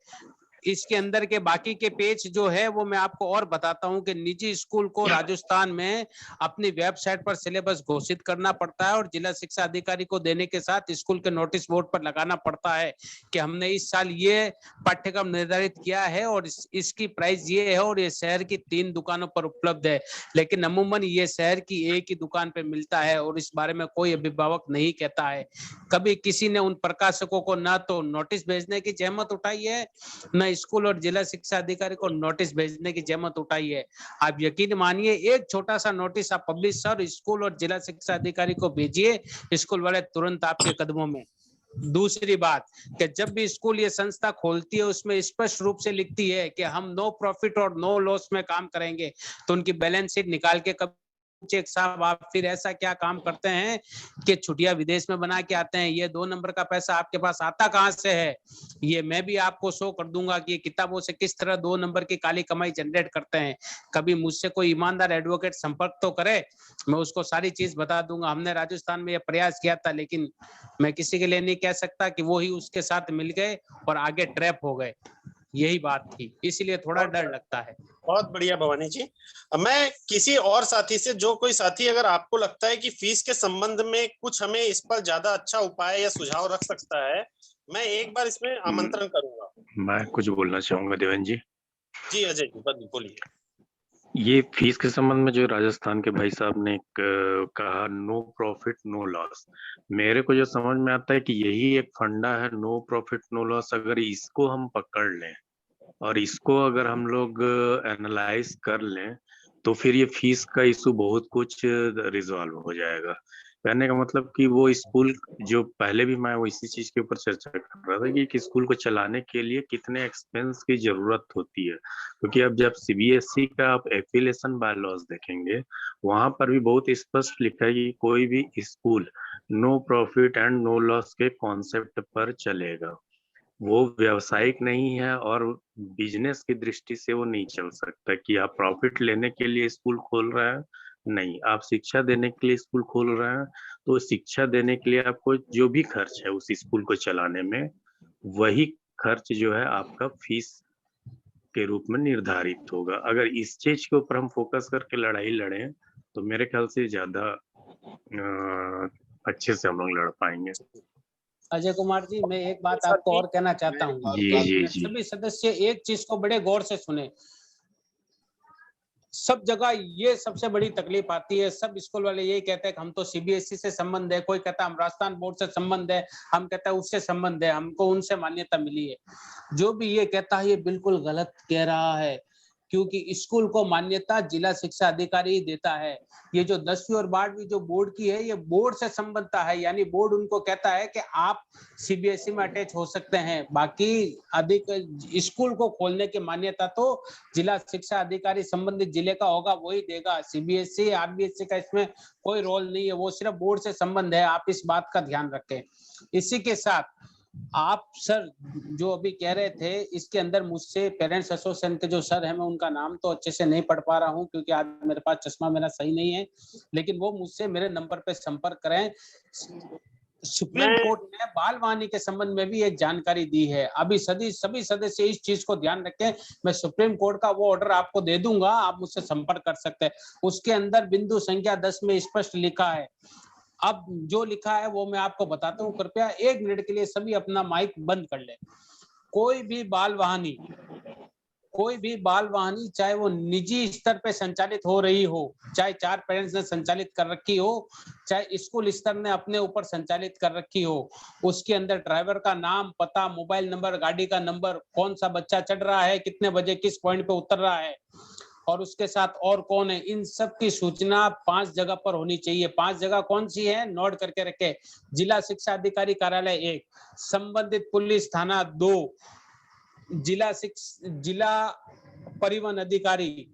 इसके अंदर के बाकी के पेज जो है वो मैं आपको और बताता हूं कि निजी स्कूल को राजस्थान में अपनी वेबसाइट पर सिलेबस घोषित करना पड़ता है और जिला शिक्षा अधिकारी को देने के साथ स्कूल के नोटिस बोर्ड पर लगाना पड़ता है कि हमने इस साल ये पाठ्यक्रम निर्धारित किया है और इसकी प्राइस ये है और ये शहर की 3 दुकानों पर उपलब्ध है। लेकिन अमूमन ये शहर की एक ही दुकान पे मिलता है और इस बारे में कोई अभिभावक नहीं कहता है। कभी किसी ने उन प्रकाशकों को ना तो नोटिस भेजने की जहमत उठाई है, न स्कूल और जिला शिक्षा अधिकारी को नोटिस भेजने की जहमत उठाई है। आप यकीन मानिए, एक छोटा सा नोटिस आप पब्लिशर, स्कूल और जिला शिक्षा अधिकारी को भेजिए, स्कूल वाले तुरंत आपके कदमों में। दूसरी बात कि जब भी स्कूल ये संस्था खोलती है उसमें स्पष्ट रूप से लिखती है कि हम नो प्रॉफिट और नो लॉस में काम करेंगे, तो उनकी बैलेंस शीट निकाल के कब चेक साहब आप फिर ऐसा क्या काम करते हैं कि छुट्टियां विदेश में बना के आते हैं? ये 2 नंबर का पैसा आपके पास आता कहां से है? ये मैं भी आपको शो कर दूंगा कि किताबों से किस तरह 2 नंबर की काली कमाई जनरेट करते हैं। कभी मुझसे कोई ईमानदार एडवोकेट संपर्क तो करे, मैं उसको सारी चीज बता दूंगा। हमने राजस्थान में ये प्रयास किया था, लेकिन मैं किसी के लिए नहीं कह सकता कि वो ही उसके साथ मिल गए और आगे ट्रैप हो गए। यही बात थी, इसलिए थोड़ा डर लगता है। बहुत बढ़िया भवानी जी। मैं किसी और साथी से, जो कोई साथी अगर आपको लगता है कि फीस के संबंध में कुछ हमें इस पर ज्यादा अच्छा उपाय या सुझाव रख सकता है, मैं एक बार इसमें आमंत्रण करूंगा। मैं कुछ बोलना चाहूंगा देवेंद्र जी। जी अजय जी बोलिए। ये फीस के संबंध में जो राजस्थान के भाई साहब ने कहा नो प्रॉफिट नो लॉस, मेरे को जो समझ में आता है कि यही एक फंडा है, नो प्रॉफिट नो लॉस। अगर इसको हम पकड़ लें और इसको अगर हम लोग एनालाइज कर लें, तो फिर ये फीस का इशू बहुत कुछ रिजॉल्व हो जाएगा। कहने का मतलब कि वो स्कूल जो पहले भी मैं वो इसी चीज के ऊपर चर्चा कर रहा था कि एक स्कूल को चलाने के लिए कितने एक्सपेंस की जरूरत होती है। क्योंकि अब जब सीबीएसई का आप एफिलिएशन बायलॉज देखेंगे, वहां पर भी बहुत स्पष्ट लिखा है कि कोई भी school no profit and no loss के कॉन्सेप्ट पर चलेगा। वो व्यावसायिक नहीं है और बिजनेस की दृष्टि से वो नहीं चल सकता कि आप प्रॉफिट लेने के लिए स्कूल खोल रहे हैं। नहीं, आप शिक्षा देने के लिए स्कूल खोल रहे हैं, तो शिक्षा देने के लिए आपको जो भी खर्च है उस स्कूल को चलाने में, वही खर्च जो है आपका फीस के रूप में निर्धारित होगा। अगर इस चीज के ऊपर हम फोकस करके लड़ाई लड़ें तो मेरे ख्याल से ज्यादा अच्छे से हम लोग लड़ पाएंगे। अजय कुमार जी, मैं एक बात आपको और कहना चाहता हूँ। जी एक जी मिनट, जी। सभी सदस्य एक चीज को बड़े गौर से सुने। सब जगह ये सबसे बड़ी तकलीफ आती है, सब स्कूल वाले यही कहते हैं कि हम तो सीबीएसई से संबंध है, कोई कहता है हम राजस्थान बोर्ड से संबंध है, हम कहते हैं उससे संबंध है, हमको उनसे मान्यता मिली है। जो भी ये कहता है ये बिल्कुल गलत कह रहा है, क्योंकि स्कूल को मान्यता जिला शिक्षा अधिकारी ही देता है। ये जो 10वीं और 12वीं जो बोर्ड की है, ये बोर्ड से संबंधता है, यानी बोर्ड उनको कहता है कि आप सीबीएसई में अटैच हो सकते हैं। बाकी अधिक स्कूल को खोलने की मान्यता तो जिला शिक्षा अधिकारी संबंधित जिले का होगा, वही देगा। सीबीएसई आरबीएसई का इसमें कोई रोल नहीं है, वो सिर्फ बोर्ड से संबंध है। आप इस बात का ध्यान रखें। इसी के साथ आप सर जो अभी कह रहे थे, इसके अंदर मुझसे पेरेंट्स एसोसिएशन के जो सर हैं, मैं उनका नाम तो अच्छे से नहीं पढ़ पा रहा हूं क्योंकि आज मेरे पास चश्मा मेरा सही नहीं है, लेकिन वो मुझसे मेरे नंबर पे संपर्क करें। सुप्रीम कोर्ट ने बाल वाहनी के संबंध में भी एक जानकारी दी है। अभी सभी सदस्य इस चीज को ध्यान रखें। मैं सुप्रीम कोर्ट का वो ऑर्डर आपको दे दूंगा, आप मुझसे संपर्क कर सकते हैं। उसके अंदर बिंदु संख्या 10 में स्पष्ट लिखा है। अब जो लिखा है वो मैं आपको बताता हूँ। कृपया 1 मिनट के लिए सभी अपना माइक बंद कर ले। कोई भी बाल वाहनी चाहे वो निजी स्तर पे संचालित हो रही हो, चाहे 4 पेरेंट्स ने संचालित कर रखी हो, चाहे स्कूल स्तर ने अपने ऊपर संचालित कर रखी हो, उसके अंदर ड्राइवर का नाम, पता, मोबाइल नंबर, गाड़ी का नंबर, कौन सा बच्चा चढ़ रहा है, कितने बजे किस पॉइंट पे उतर रहा है और उसके साथ और कौन है, इन सब की सूचना 5 जगह पर होनी चाहिए। 5 जगह कौन सी है, नोट करके रखे। जिला शिक्षा अधिकारी कार्यालय 1, संबंधित पुलिस थाना 2, जिला परिवहन अधिकारी,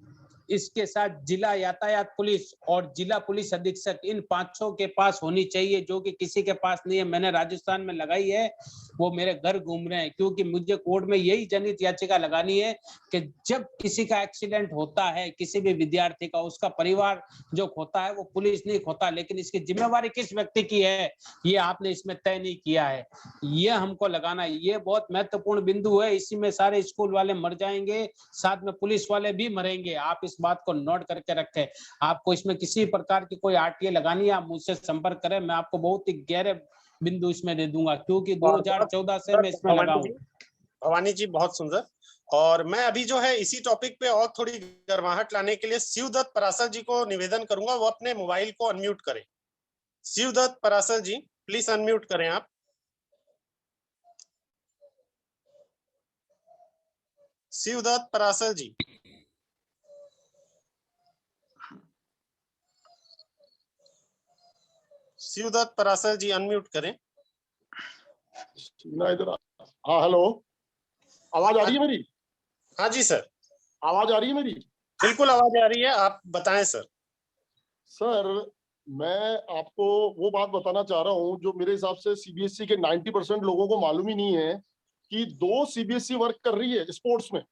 इसके साथ जिला यातायात पुलिस और जिला पुलिस अधीक्षक, इन 5 के पास होनी चाहिए, जो कि किसी के पास नहीं है। मैंने राजस्थान में लगाई है, वो मेरे घर घूम रहे हैं, क्योंकि मुझे कोर्ट में यही जनहित याचिका लगानी है कि जब किसी का एक्सीडेंट होता है, किसी भी विद्यार्थी का, उसका परिवार जो खोता है वो पुलिस नहीं खोता, लेकिन इसकी जिम्मेवारी किस व्यक्ति की है ये आपने इसमें तय नहीं किया है। ये हमको लगाना है, ये बहुत महत्वपूर्ण बिंदु है। इसी में सारे स्कूल वाले मर जाएंगे, साथ में पुलिस वाले भी मरेंगे। आप इस बात को नोट करके रखें। आपको इसमें किसी प्रकार की कोई आरटीए लगानी है, आप मुझसे संपर्क करें, मैं आपको बहुत ही गहरे बिंदु इसमें दे दूंगा, क्योंकि 2014 से मैं इसमें लगा हूं। भवानी जी बहुत सुंदर। और मैं अभी जो है इसी टॉपिक पे और थोड़ी गर्माहट लाने के लिए शिवदत्त पराशर जी को निवेदन करूंगा, वो अपने मोबाइल को अनम्यूट करें। शिवदत्त पराशर जी प्लीज अनम्यूट करें आप। शिवदत्त पराशर जी। शिवदत्त पराशर जी अनम्यूट करें। इधर। हाँ हेलो, आवाज आ रही है मेरी? हाँ जी सर, आवाज आ रही है मेरी? बिल्कुल आवाज आ रही है, आप बताएं सर। सर मैं आपको वो बात बताना चाह रहा हूँ जो मेरे हिसाब से सीबीएसई के 90% लोगों को मालूम ही नहीं है कि 2 सीबीएसई वर्क कर रही है स्पोर्ट्स में।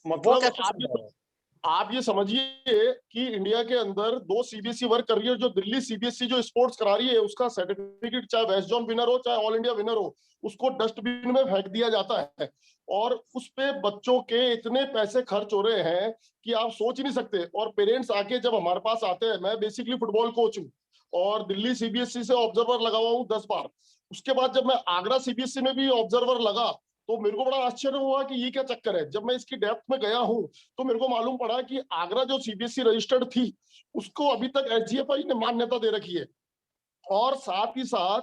मतलब आप ये समझिए कि इंडिया के अंदर 2 सीबीएसई वर्क कर रही है। जो दिल्ली सीबीएसई जो स्पोर्ट्स करा रही है उसका सर्टिफिकेट चाहे वेस्ट जोन विनर हो चाहे ऑल इंडिया विनर हो, उसको डस्टबिन में फेंक दिया जाता है और उस पे बच्चों के इतने पैसे खर्च हो रहे हैं कि आप सोच नहीं सकते। और पेरेंट्स आके जब हमारे पास आते हैं, मैं बेसिकली फुटबॉल कोच हूँ और दिल्ली सीबीएसई से ऑब्जर्वर लगा हुआ हूँ 10 बार। उसके बाद जब मैं आगरा सीबीएसई में भी ऑब्जर्वर लगा तो मेरे को बड़ा आश्चर्य हुआ कि ये क्या चक्कर है। जब मैं इसकी डेप्थ में गया हूं तो मेरे को मालूम पड़ा कि आगरा जो सीबीएसई रजिस्टर्ड थी उसको अभी तक एसजीएफआई ने मान्यता दे रखी है और साथ ही साथ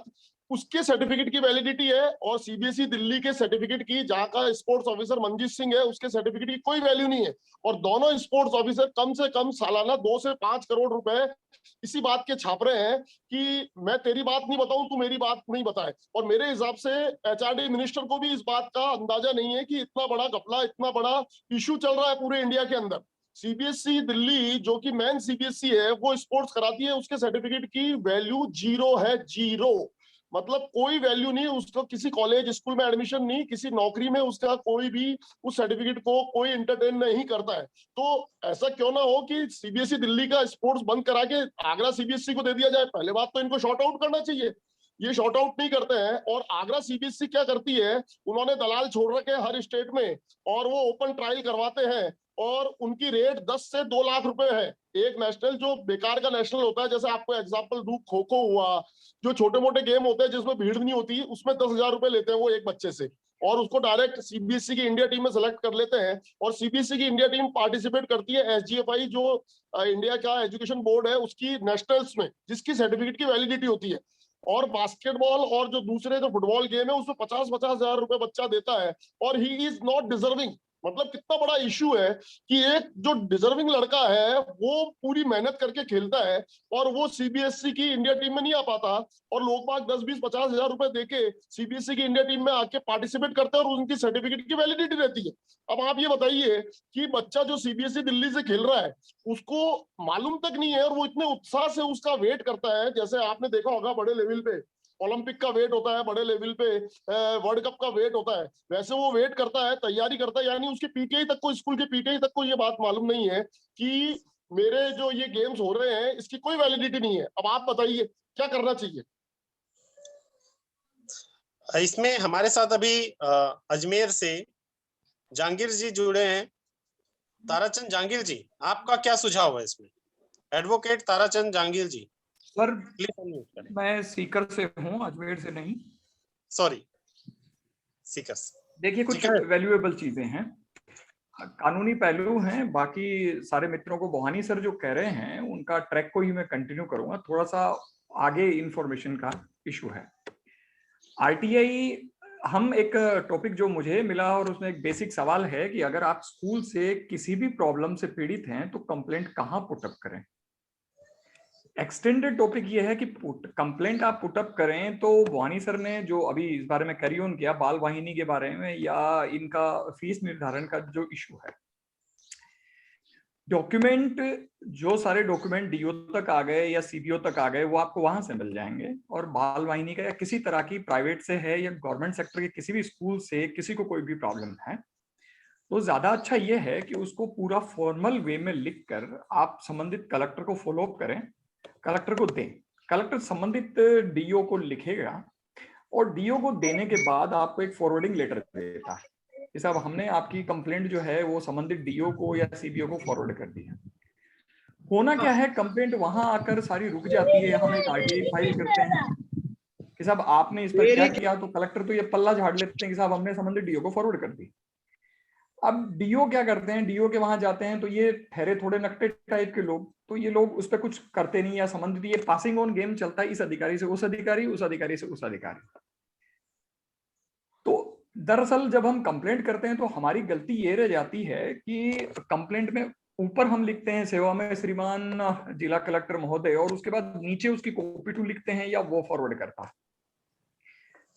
उसके सर्टिफिकेट की वैलिडिटी है और सीबीएसई दिल्ली के सर्टिफिकेट की, जहां का स्पोर्ट्स ऑफिसर मंजीत सिंह है, उसके सर्टिफिकेट की कोई वैल्यू नहीं है। और दोनों स्पोर्ट्स ऑफिसर कम से कम सालाना 2 से 5 करोड़ रुपए इसी बात के छाप रहे हैं कि मैं तेरी बात नहीं बताऊं, तू मेरी बात नहीं बताए। और मेरे हिसाब से एचआरडी मिनिस्टर को भी इस बात का अंदाजा नहीं है कि इतना बड़ा घपला, इतना बड़ा इश्यू चल रहा है पूरे इंडिया के अंदर। सीबीएसई दिल्ली जो कि मेन सीबीएसई है वो स्पोर्ट्स कराती है, उसके सर्टिफिकेट की वैल्यू 0 है, 0। मतलब कोई वैल्यू नहीं, उसको किसी कॉलेज स्कूल में एडमिशन नहीं, किसी नौकरी में उसका कोई भी उस सर्टिफिकेट को कोई एंटरटेन नहीं करता है। तो ऐसा क्यों ना हो कि सीबीएसई दिल्ली का स्पोर्ट्स बंद करा के आगरा सीबीएसई को दे दिया जाए। पहले बात तो इनको शॉर्ट आउट करना चाहिए। ये शॉर्ट आउट नहीं करते हैं। और आगरा सीबीएसई क्या करती है, उन्होंने दलाल छोड़ रखे हैं हर स्टेट में, और वो ओपन ट्रायल करवाते हैं, और उनकी रेट 10 से 2 लाख रुपए है। एक नेशनल जो बेकार का नेशनल होता है, जैसे आपको एग्जांपल दूं, खो खो हुआ, जो छोटे मोटे गेम होते हैं जिसमें भीड़ नहीं होती, उसमें 10,000 रुपए लेते हैं वो एक बच्चे से, और उसको डायरेक्ट सीबीएसई की इंडिया टीम में सेलेक्ट कर लेते हैं। और सीबीएसई की इंडिया टीम पार्टिसिपेट करती है एसजीएफआई, जो इंडिया का एजुकेशन बोर्ड है, उसकी नेशनल्स में, जिसकी सर्टिफिकेट की वैलिडिटी होती है। और बास्केटबॉल और जो दूसरे जो फुटबॉल गेम है, उसमें 50-50 हजार रुपए बच्चा देता है, और ही इज नॉट डिजर्विंग। मतलब कितना बड़ा इश्यू है कि एक जो डिजर्विंग लड़का है वो पूरी मेहनत करके खेलता है, और वो सीबीएसई की इंडिया टीम में नहीं आ पाता, और लोग बाग 10-20-50 हजार रुपए देके सीबीएसई की इंडिया टीम में आके पार्टिसिपेट करते हैं, और उनकी सर्टिफिकेट की वैलिडिटी रहती है। अब आप ये बताइए कि बच्चा जो सीबीएसई दिल्ली से खेल रहा है, उसको मालूम तक नहीं है, और वो इतने उत्साह से उसका वेट करता है। जैसे आपने देखा होगा बड़े लेवल पे ओलंपिक का वेट होता है, बड़े लेवल पे वर्ल्ड कप का वेट होता है, वैसे वो वेट करता है, तैयारी करता है। यानी उसके पीटीआई तक को, स्कूल के पीटीआई तक को ये बात मालूम नहीं है कि मेरे जो ये गेम्स हो रहे हैं इसकी कोई वैलिडिटी नहीं है। अब आप बताइए क्या करना चाहिए। इसमें हमारे साथ अभी अजमेर से जहांगीर जी जुड़े हैं। ताराचंद जहांगीर जी, आपका क्या सुझाव है इसमें? Advocate Tarachand Jahangir ji, sir please unmute करें। मैं सीकर से हूँ, अजमेर से नहीं। सॉरी, सीकर से। देखिए, कुछ वैल्यूएबल चीजें हैं, कानूनी पहलू हैं। बाकी सारे मित्रों को बोहानी सर जो कह रहे हैं उनका ट्रैक को ही मैं कंटिन्यू करूंगा। थोड़ा सा आगे इंफॉर्मेशन का इशू है। आरटीआई, हम एक टॉपिक जो मुझे मिला और उसमें एक बेसिक सवाल है कि अगर आप स्कूल से किसी भी प्रॉब्लम से पीड़ित हैं तो कंप्लेंट कहाँ पुटअप करें। एक्सटेंडेड टॉपिक ये है कि कंप्लेंट आप पुटअप करें तो वानी सर ने जो अभी इस बारे में कैरी ऑन किया बाल वाहिनी के बारे में या इनका फीस निर्धारण का जो इशू है, डॉक्यूमेंट, जो सारे डॉक्यूमेंट डीओ तक आ गए या सीबीओ तक आ गए वो आपको वहां से मिल जाएंगे। और बाल वाहिनी का या किसी तरह की प्राइवेट से है या गवर्नमेंट सेक्टर के किसी भी स्कूल से किसी को कोई भी प्रॉब्लम है तो ज्यादा अच्छा ये है कि उसको पूरा फॉर्मल वे में लिख कर आप संबंधित कलेक्टर को फॉलो अप करें, कलेक्टर को दें। कलेक्टर संबंधित डीओ को लिखेगा और डीओ को देने के बाद आपको एक फॉरवर्डिंग लेटर देता है कि साहब हमने आपकी कंप्लेंट जो है वो संबंधित डीओ को या सीबीओ को फॉरवर्ड कर दी है। होना क्या है, कंप्लेंट वहां आकर सारी रुक जाती है। हम एक आरटीआई फाइल करते हैं कि साहब आपने इस पर क्या किया, तो कलेक्टर तो ये पल्ला झाड़ लेते हैं कि साहब हमने संबंधित डीओ को फॉरवर्ड कर दी। अब डीओ क्या करते हैं, डीओ के वहां जाते हैं तो ये ठहरे थोड़े नकटे टाइप के लोग, तो ये लोग उस पर कुछ करते नहीं या संबंधित ये पासिंग ऑन गेम चलता है, इस अधिकारी से उस अधिकारी, उस अधिकारी से उस अधिकारी। तो दरअसल जब हम कंप्लेंट करते हैं तो हमारी गलती ये रह जाती है कि कंप्लेंट में ऊपर हम लिखते हैं सेवा में श्रीमान जिला कलेक्टर महोदय, और उसके बाद नीचे उसकी कॉपी टू लिखते हैं या वो फॉरवर्ड करता है।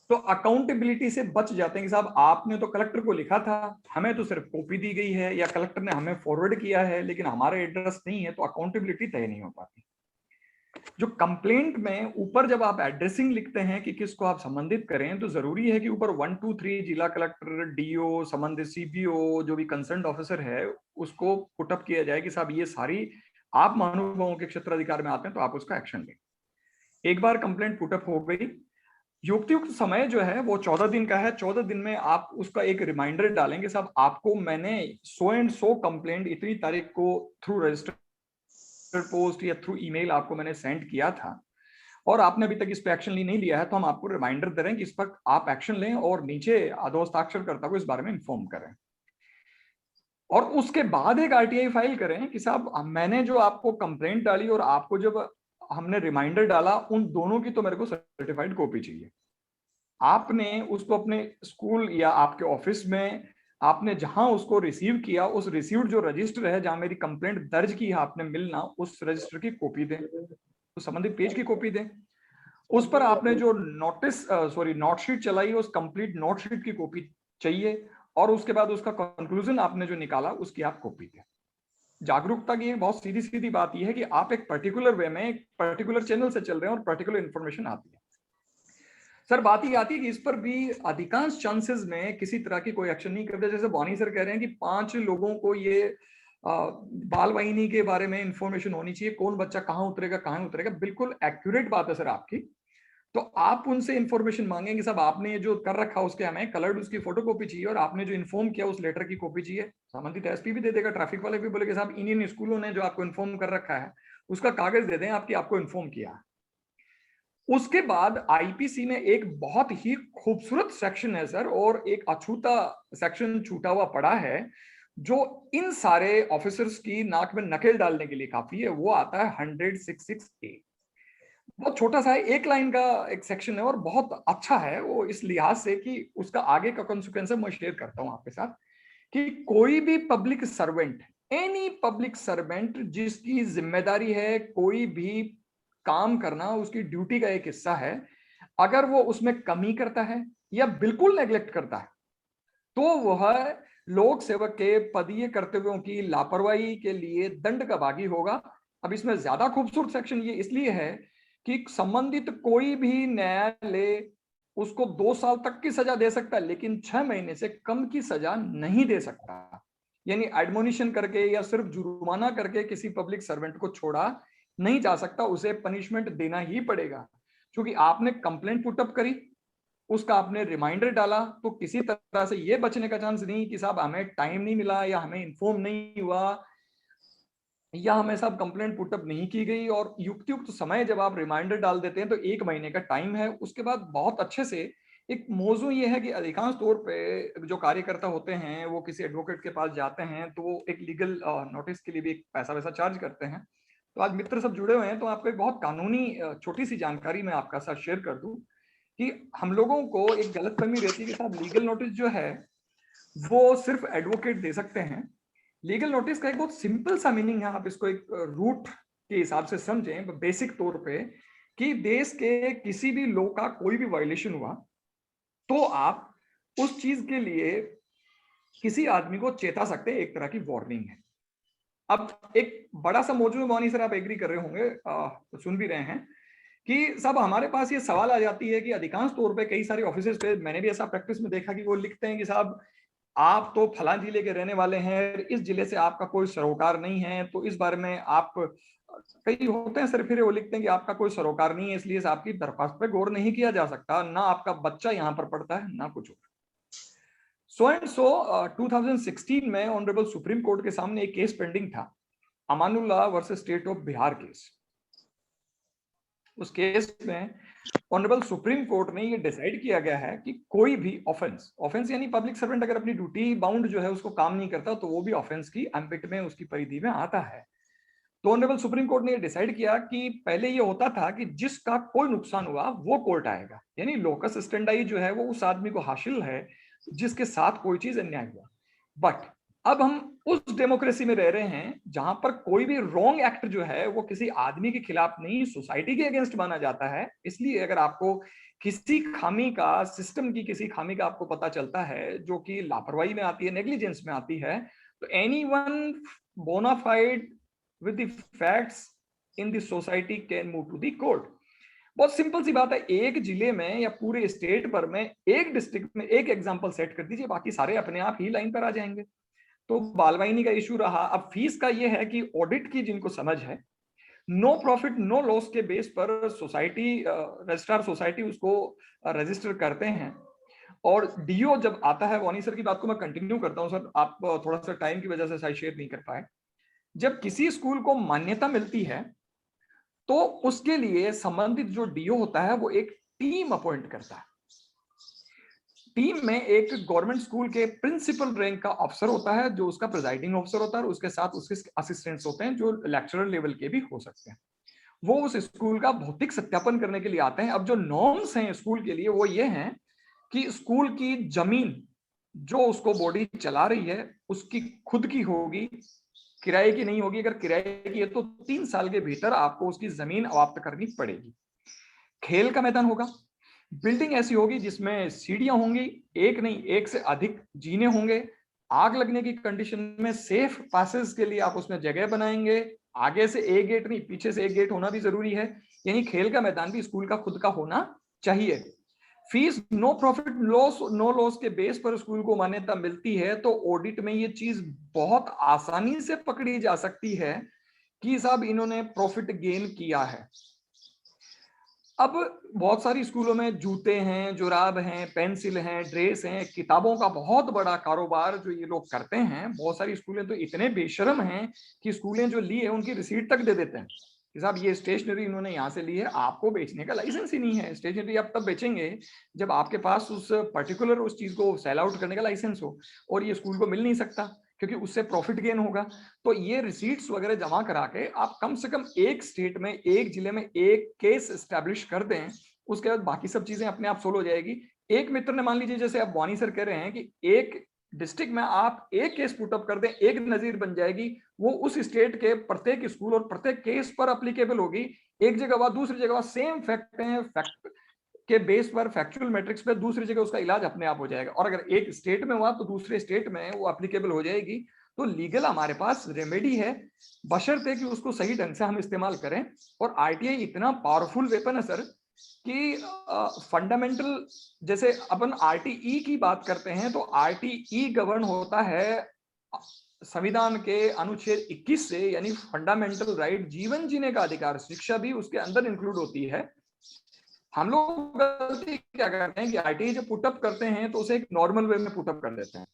तो अकाउंटेबिलिटी से बच जाते हैं कि साहब आपने तो कलेक्टर को लिखा था, हमें तो सिर्फ कॉपी दी गई है, या कलेक्टर ने हमें फॉरवर्ड किया है लेकिन हमारा एड्रेस नहीं है, तो अकाउंटेबिलिटी तय नहीं हो पाती। जो कंप्लेंट में ऊपर जब आप एड्रेसिंग लिखते हैं कि किसको आप संबंधित करें, तो जरूरी है कि ऊपर 1, 2, 3 जिला कलेक्टर, डीओ, संबंधित सीबीओ, जो भी कंसर्न ऑफिसर है उसको पुटअप किया जाए कि साहब ये सारी आप महानुभावों के क्षेत्राधिकार में आते हैं तो आप उसका एक्शन लें। एक बार कंप्लेंट पुटअप हो गई, युक्त समय जो है वो 14 दिन का है। 14 दिन में आप उसका एक रिमाइंडर डालेंगे, साहब आपको मैंने सो एंड सो कंप्लेंट इतनी तारीख को थ्रू रजिस्टर्ड पोस्ट या थ्रू ईमेल आपको मैंने सेंड किया था और आपने अभी तक इस पर एक्शन नहीं लिया है, तो हम आपको रिमाइंडर दे रहे हैं कि इस पर आप एक्शन लें और नीचे अधोहस्ताक्षरकर्ता को इस बारे में इन्फॉर्म करें। और उसके बाद एक आरटीआई फाइल करें कि साहब मैंने जो आपको कंप्लेंट डाली और आपको जब हमने रिमाइंडर डाला, उन दोनों की तो मेरे को सर्टिफाइड कॉपी चाहिए। आपने उसको अपने स्कूल या आपके ऑफिस में आपने जहां उसको रिसीव किया, उस रिसीव्ड जो रजिस्टर है जहां मेरी कंप्लेंट दर्ज की है आपने मिलना, उस रजिस्टर की कॉपी दें, उस संबंधित पेज की कॉपी दें। उस पर आपने जो नोट शीट चलाई, उस कंप्लीट नोट शीट की कॉपी चाहिए, और उसके बाद उसका कंक्लूजन आपने जो निकाला उसकी आप कॉपी दें। जागरूकता की बहुत सीधी सीधी बात यह है कि आप एक पर्टिकुलर वे में एक पर्टिकुलर चैनल से चल रहे हैं और पर्टिकुलर इंफॉर्मेशन आती है। सर बात ये आती है कि इस पर भी अधिकांश चांसेस में किसी तरह की कोई एक्शन नहीं करते। जैसे बॉनी सर कह रहे हैं कि 5 लोगों को ये बाल वाहिनी के बारे में इंफॉर्मेशन होनी चाहिए, कौन बच्चा कहाँ उतरेगा कहाँ उतरेगा। बिल्कुल एक्यूरेट बात है सर आपकी। तो आप उनसे इंफॉर्मेशन मांगेंगे, साहब आपने ये जो कर रखा उसके हमें कलर्ड उसकी फोटोकॉपी चाहिए और आपने जो इन्फॉर्म किया उस लेटर की कॉपी चाहिए। संबंधित एसपी भी दे देगा, ट्रैफिक वाले भी बोलेंगे साहब इन स्कूलों ने जो आपको इन्फॉर्म कर रखा है उसका कागज दे दें आपको इन्फॉर्म किया। उसके बाद आईपीसी में एक बहुत ही खूबसूरत सेक्शन है सर, और एक अछूता सेक्शन छूटा हुआ पड़ा है जो इन सारे ऑफिसर्स की नाक में नकेल डालने के लिए काफी है। वो आता है 166A। बहुत छोटा सा है, एक लाइन का एक सेक्शन है और बहुत अच्छा है वो इस लिहाज से कि उसका आगे का कॉन्सिक्वेंस मैं शेयर करता हूं आपके साथ कि कोई भी public servant, any public servant जिसकी जिम्मेदारी है कोई भी काम करना, उसकी ड्यूटी का एक हिस्सा है, अगर वो उसमें कमी करता है या बिल्कुल नेग्लेक्ट करता है तो वह लोक सेवक के पदीय कर्तव्यों की लापरवाही के लिए दंड का भागी होगा। अब इसमें ज्यादा खूबसूरत सेक्शन ये इसलिए है कि संबंधित कोई भी न्यायालय उसको 2 साल तक की सजा दे सकता है लेकिन 6 महीने से कम की सजा नहीं दे सकता। यानी एडमोनिशन करके या सिर्फ जुर्माना करके किसी पब्लिक सर्वेंट को छोड़ा नहीं जा सकता, उसे पनिशमेंट देना ही पड़ेगा। क्योंकि आपने कंप्लेंट पुटअप करी, उसका आपने रिमाइंडर डाला, तो किसी तरह से ये बचने का चांस नहीं कि साहब हमें टाइम नहीं मिला या हमें इन्फॉर्म नहीं हुआ या हमें साहब कंप्लेंट पुटअप नहीं की गई। और युक्त समय जब आप रिमाइंडर डाल देते हैं तो 1 महीने का टाइम है। उसके बाद बहुत अच्छे से एक मौजू ये है कि अधिकांश तौर पे जो कार्यकर्ता होते हैं वो किसी एडवोकेट के पास जाते हैं तो वो एक लीगल नोटिस के लिए भी एक पैसा वैसा चार्ज करते हैं। तो आज मित्र सब जुड़े हुए हैं तो आपको एक बहुत कानूनी छोटी सी जानकारी मैं आपका साथ शेयर कर दूं कि हम लोगों को एक गलतफहमी रहती है कि साहब लीगल नोटिस जो है वो सिर्फ एडवोकेट दे सकते हैं। लीगल नोटिस का एक बहुत सिंपल सा मीनिंग है, आप इसको एक रूट के हिसाब से समझें बेसिक तौर पे कि देश के किसी भी लॉ का कोई भी वायलेशन हुआ तो आप उस चीज के लिए किसी आदमी को चेता सकते हैं, एक तरह की वार्निंग है। अब एक बड़ा सा मौजूद है, मोनी सर आप एग्री कर रहे होंगे, तो सुन भी रहे हैं कि सब हमारे पास ये सवाल आ जाती है कि अधिकांश तौर पे कई सारे ऑफिसेज पे मैंने भी ऐसा प्रैक्टिस में देखा कि वो लिखते हैं कि साहब आप तो फलां जिले के रहने वाले हैं, इस जिले से आपका कोई सरोकार नहीं है, तो इस बारे में आप कई होते हैं सिर्फ वो लिखते हैं कि आपका कोई सरोकार नहीं है इसलिए आपकी दरख्वास्त पे गौर नहीं किया जा सकता, ना आपका बच्चा यहाँ पर पढ़ता है ना कुछ और। सो एंड सो 2016 में ऑनरेबल सुप्रीम कोर्ट के सामने एक केस पेंडिंग था, Amanullah versus state of Bihar case. उस केस में ऑनरेबल सुप्रीम कोर्ट ने ये डिसाइड किया गया है कि कोई भी ऑफेंस यानी पब्लिक सर्वेंट अगर अपनी ड्यूटी बाउंड जो है उसको काम नहीं करता तो वो भी ऑफेंस की एम्बिट में उसकी परिधि में आता है। तो ऑनरेबल सुप्रीम कोर्ट ने ये डिसाइड किया कि पहले ये होता था कि जिसका कोई नुकसान हुआ वो कोर्ट आएगा, यानी लोकस स्टैंडाई जो है वो उस आदमी को हासिल है जिसके साथ कोई चीज अन्याय हुआ। बट अब हम उस डेमोक्रेसी में रह रहे हैं जहां पर कोई भी रॉन्ग एक्ट जो है वो किसी आदमी के खिलाफ नहीं सोसाइटी के अगेंस्ट माना जाता है। इसलिए अगर आपको किसी खामी का, सिस्टम की किसी खामी का आपको पता चलता है जो कि लापरवाही में आती है, नेग्लिजेंस में आती है, तो anyone bonafide with the facts in the society can move to the court. बहुत सिंपल सी बात है, एक जिले में या पूरे स्टेट पर में एक डिस्ट्रिक्ट में एक एग्जांपल सेट कर दीजिए, बाकी सारे अपने आप ही लाइन पर आ जाएंगे। तो बालवाइनी का इशू रहा। अब फीस का ये है कि ऑडिट की जिनको समझ है, नो प्रॉफिट नो लॉस के बेस पर सोसाइटी रजिस्ट्रार सोसाइटी उसको रजिस्टर करते हैं। और डीओ जब आता है, वानी सर की बात को मैं कंटिन्यू करता हूं सर, आप थोड़ा सा टाइम की वजह से शायद शेयर नहीं कर पाए। जब किसी स्कूल को मान्यता मिलती है तो उसके लिए संबंधित जो डीओ होता है वो एक टीम अपॉइंट करता है। टीम में एक गवर्नमेंट स्कूल के प्रिंसिपल रैंक का अफसर होता है जो उसका प्रिजाइडिंग अफसर होता है, और उसके साथ उसके असिस्टेंट्स होते हैं जो लेक्चरर लेवल के भी हो सकते हैं। वो उस स्कूल का भौतिक सत्यापन करने के लिए आते हैं। अब जो नॉर्म्स हैं स्कूल के लिए वो ये हैं कि स्कूल की जमीन जो उसको बॉडी चला रही है उसकी खुद की होगी, किराए की नहीं होगी। अगर किराए की है तो 3 साल के भीतर आपको उसकी जमीन अवाप्त करनी पड़ेगी। खेल का मैदान होगा, बिल्डिंग ऐसी होगी जिसमें सीढ़ियां होंगी, एक नहीं एक से अधिक जीने होंगे। आग लगने की कंडीशन में सेफ पासेस के लिए आप उसमें जगह बनाएंगे। आगे से एक गेट नहीं, पीछे से एक गेट होना भी जरूरी है। यानी खेल का मैदान भी स्कूल का खुद का होना चाहिए। Fees no profit loss no loss के बेस पर स्कूल को मान्यता मिलती है तो ऑडिट में ये चीज बहुत आसानी से पकड़ी जा सकती है कि साहब इन्होंने प्रॉफिट गेन किया है। अब बहुत सारी स्कूलों में जूते हैं, जुराब हैं, पेंसिल हैं, ड्रेस हैं, किताबों का बहुत बड़ा कारोबार जो ये लोग करते हैं। बहुत सारी स्कूलें तो इतने बेशर्म हैं कि स्कूलें जो ली है उनकी रिसीट तक दे देते हैं कि साहब ये स्टेशनरी इन्होंने यहाँ से ली है, आपको बेचने का लाइसेंस ही नहीं है। स्टेशनरी आप तब बेचेंगे जब आपके पास उस पर्टिकुलर उस चीज को सेल आउट करने का लाइसेंस हो, और ये स्कूल को मिल नहीं सकता क्योंकि उससे प्रॉफिट गेन होगा। तो ये रिसीट्स वगैरह जमा करा के आप कम से कम एक स्टेट में, एक जिले में एक केस एस्टेब्लिश कर दें, उसके बाद बाकी सब चीजें अपने आप सोल्व हो जाएगी। एक मित्र ने मान लीजिए, जैसे अब वानी सर कह रहे हैं कि एक डिस्ट्रिक्ट में आप एक केस पुटअप कर दें, एक नजीर बन जाएगी, वो उस स्टेट के प्रत्येक स्कूल और प्रत्येक केस पर अप्लीकेबल होगी। एक जगह बाद दूसरी जगह सेम फैक्ट है, फैक्ट के बेस पर, फैक्चुअल मैट्रिक्स पे दूसरी जगह उसका इलाज अपने आप हो जाएगा। और अगर एक स्टेट में हुआ तो दूसरे स्टेट में वो एप्लीकेबल हो जाएगी। तो लीगल हमारे पास रेमेडी है, बशर्ते कि उसको सही ढंग से हम इस्तेमाल करें। और आरटीआई इतना पावरफुल वेपन है सर कि फंडामेंटल, जैसे अपन आरटीई की बात करते हैं तो आरटीई गवर्न होता है संविधान के अनुच्छेद 21 से, यानी फंडामेंटल राइट, जीवन जीने का अधिकार, शिक्षा भी उसके अंदर इंक्लूड होती है। हम लोग गलती क्या करते हैं कि आरटीआई जब पुटअप करते हैं तो उसे एक नॉर्मल वे में पुटअप कर देते हैं,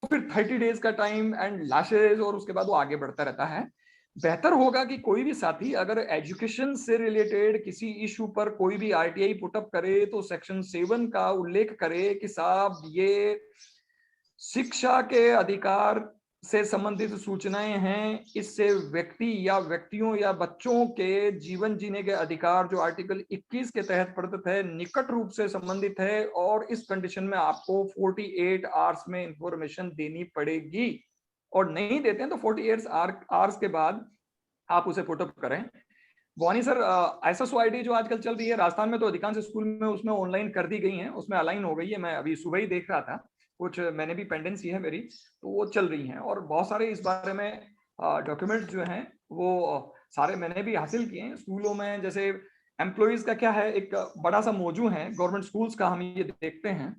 तो फिर 30 डेज का टाइम एंड लैशेज, और उसके बाद वो आगे बढ़ता रहता है। बेहतर होगा कि कोई भी साथी अगर एजुकेशन से रिलेटेड किसी इशू पर कोई भी आरटीआई पुटअप करे तो सेक्शन 7 का उल्लेख करे कि साहब ये शिक्षा के अधिकार से संबंधित सूचनाएं हैं, इससे व्यक्ति या व्यक्तियों या बच्चों के जीवन जीने के अधिकार जो आर्टिकल 21 के तहत प्रदत्त है निकट रूप से संबंधित है, और इस कंडीशन में आपको 48 आवर्स में इंफॉर्मेशन देनी पड़ेगी, और नहीं देते हैं तो 48 आवर्स के बाद आप उसे पुटअप करें। वानी सर, SSOID जो आजकल चल रही है राजस्थान में, तो अधिकांश स्कूल में उसमें ऑनलाइन कर दी गई है, उसमें अलाइन हो गई है। मैं अभी सुबह ही देख रहा था, कुछ मैंने भी पेंडेंसी है मेरी, तो वो चल रही हैं। और बहुत सारे इस बारे में डॉक्यूमेंट्स जो हैं वो सारे मैंने भी हासिल किए हैं। स्कूलों में जैसे एम्प्लॉइज का क्या है, एक बड़ा सा मौजू है गवर्नमेंट स्कूल्स का। हम ये देखते हैं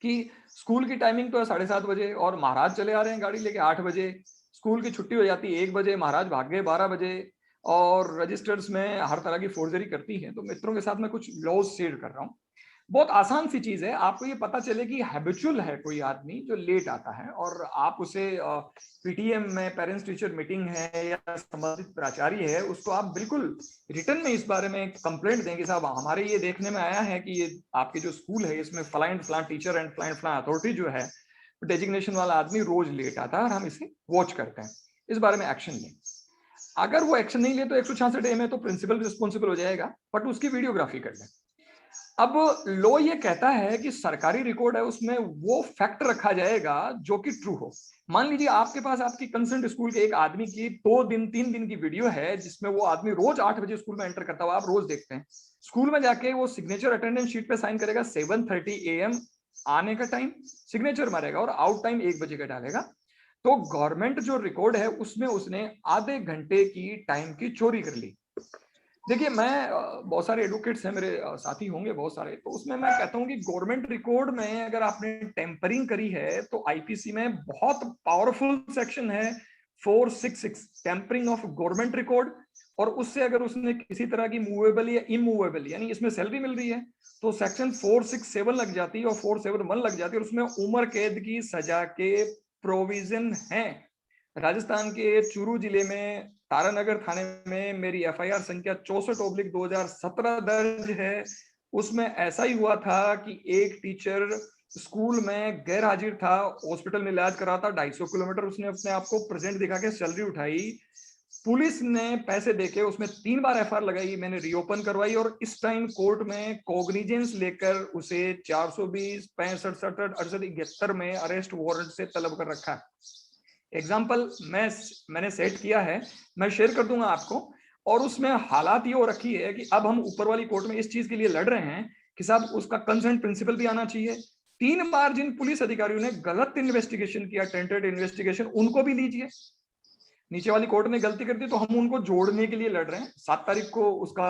कि स्कूल की टाइमिंग तो है 7:30 बजे, और महाराज चले आ रहे हैं गाड़ी लेके 8 बजे, स्कूल की छुट्टी हो जाती है 1 बजे, महाराज भाग गए 12 बजे, और रजिस्टर्स में हर तरह की फोर्जरी करती है। तो मित्रों के साथ मैं कुछ लॉज शेयर कर रहा हूँ। बहुत आसान सी चीज है, आपको ये पता चले कि हैबिचुअल है कोई आदमी जो लेट आता है, और आप उसे पीटीएम में, पेरेंट्स टीचर मीटिंग है या संबंधित प्राचार्य है, उसको आप बिल्कुल रिटर्न में इस बारे में कंप्लेंट देंगे, साहब हमारे ये देखने में आया है कि ये आपके जो स्कूल है इसमें फलान फलान टीचर एंड फलान फलान अथॉरिटी जो है डेजिग्नेशन वाला आदमी रोज लेट आता है और हम इसे वॉच करते हैं, इस बारे में एक्शन लें। अगर वो एक्शन नहीं ले तो 166 डे में तो प्रिंसिपल रिस्पॉन्सिबल हो जाएगा, बट उसकी वीडियोग्राफी कर लें। अब लॉ ये कहता है कि सरकारी रिकॉर्ड है उसमें वो फैक्ट रखा जाएगा जो कि ट्रू हो। मान लीजिए आपके पास आपकी कंसर्न स्कूल के एक आदमी की 2 दिन 3 दिन की वीडियो है जिसमें वो आदमी रोज 8 बजे स्कूल में एंटर करता हुआ आप रोज देखते हैं। स्कूल में जाके वो सिग्नेचर अटेंडेंस शीट पे साइन करेगा, 7:30 AM आने का टाइम सिग्नेचर मारेगा और आउट टाइम 1 बजे का डालेगा। तो गवर्नमेंट जो रिकॉर्ड है उसमें उसने आधे घंटे की टाइम की चोरी कर ली। देखिए, मैं बहुत सारे एडवोकेट्स हैं मेरे साथी होंगे बहुत सारे, तो उसमें मैं कहता हूं कि गवर्नमेंट रिकॉर्ड में अगर आपने टेम्परिंग करी है तो आईपीसी में बहुत पावरफुल सेक्शन है 466 टेम्परिंग ऑफ गवर्नमेंट रिकॉर्ड, और उससे अगर उसने किसी तरह की मूवेबल या इमूवेबल, यानी इसमें सैलरी मिल रही है, तो सेक्शन 467 लग जाती है और 471 लग जाती है, और उसमें उम्र कैद की सजा के प्रोविजन है। राजस्थान के चूरू जिले में तारानगर थाने में मेरी एफआईआर संख्या 64/2017 दर्ज है। उसमें ऐसा ही हुआ था कि एक टीचर स्कूल में गैर हाजिर था, हॉस्पिटल में इलाज करा था, 250 किलोमीटर उसने अपने आप को प्रेजेंट दिखा के सैलरी उठाई, पुलिस ने पैसे देके उसमें 3 बार एफआईआर लगाई, मैंने रीओपन करवाई, और इस टाइम कोर्ट में कॉग्निजेंस लेकर उसे 420, 65, 67, 68, 71 में अरेस्ट वारंट से तलब कर रखा है। एग्जाम्पल मैंने सेट किया है, मैं शेयर कर दूंगा आपको, और उसमें हालात ये हो रखी है कि अब हम ऊपर वाली कोर्ट में इस चीज के लिए लड़ रहे हैं कि साहब उसका कंसर्न प्रिंसिपल भी आना चाहिए। 3 बार जिन पुलिस अधिकारियों ने गलत इन्वेस्टिगेशन किया, टेंटेड इन्वेस्टिगेशन, उनको भी लीजिए। नीचे वाली कोर्ट ने गलती कर दी तो हम उनको जोड़ने के लिए लड़ रहे हैं। 7 तारीख को उसका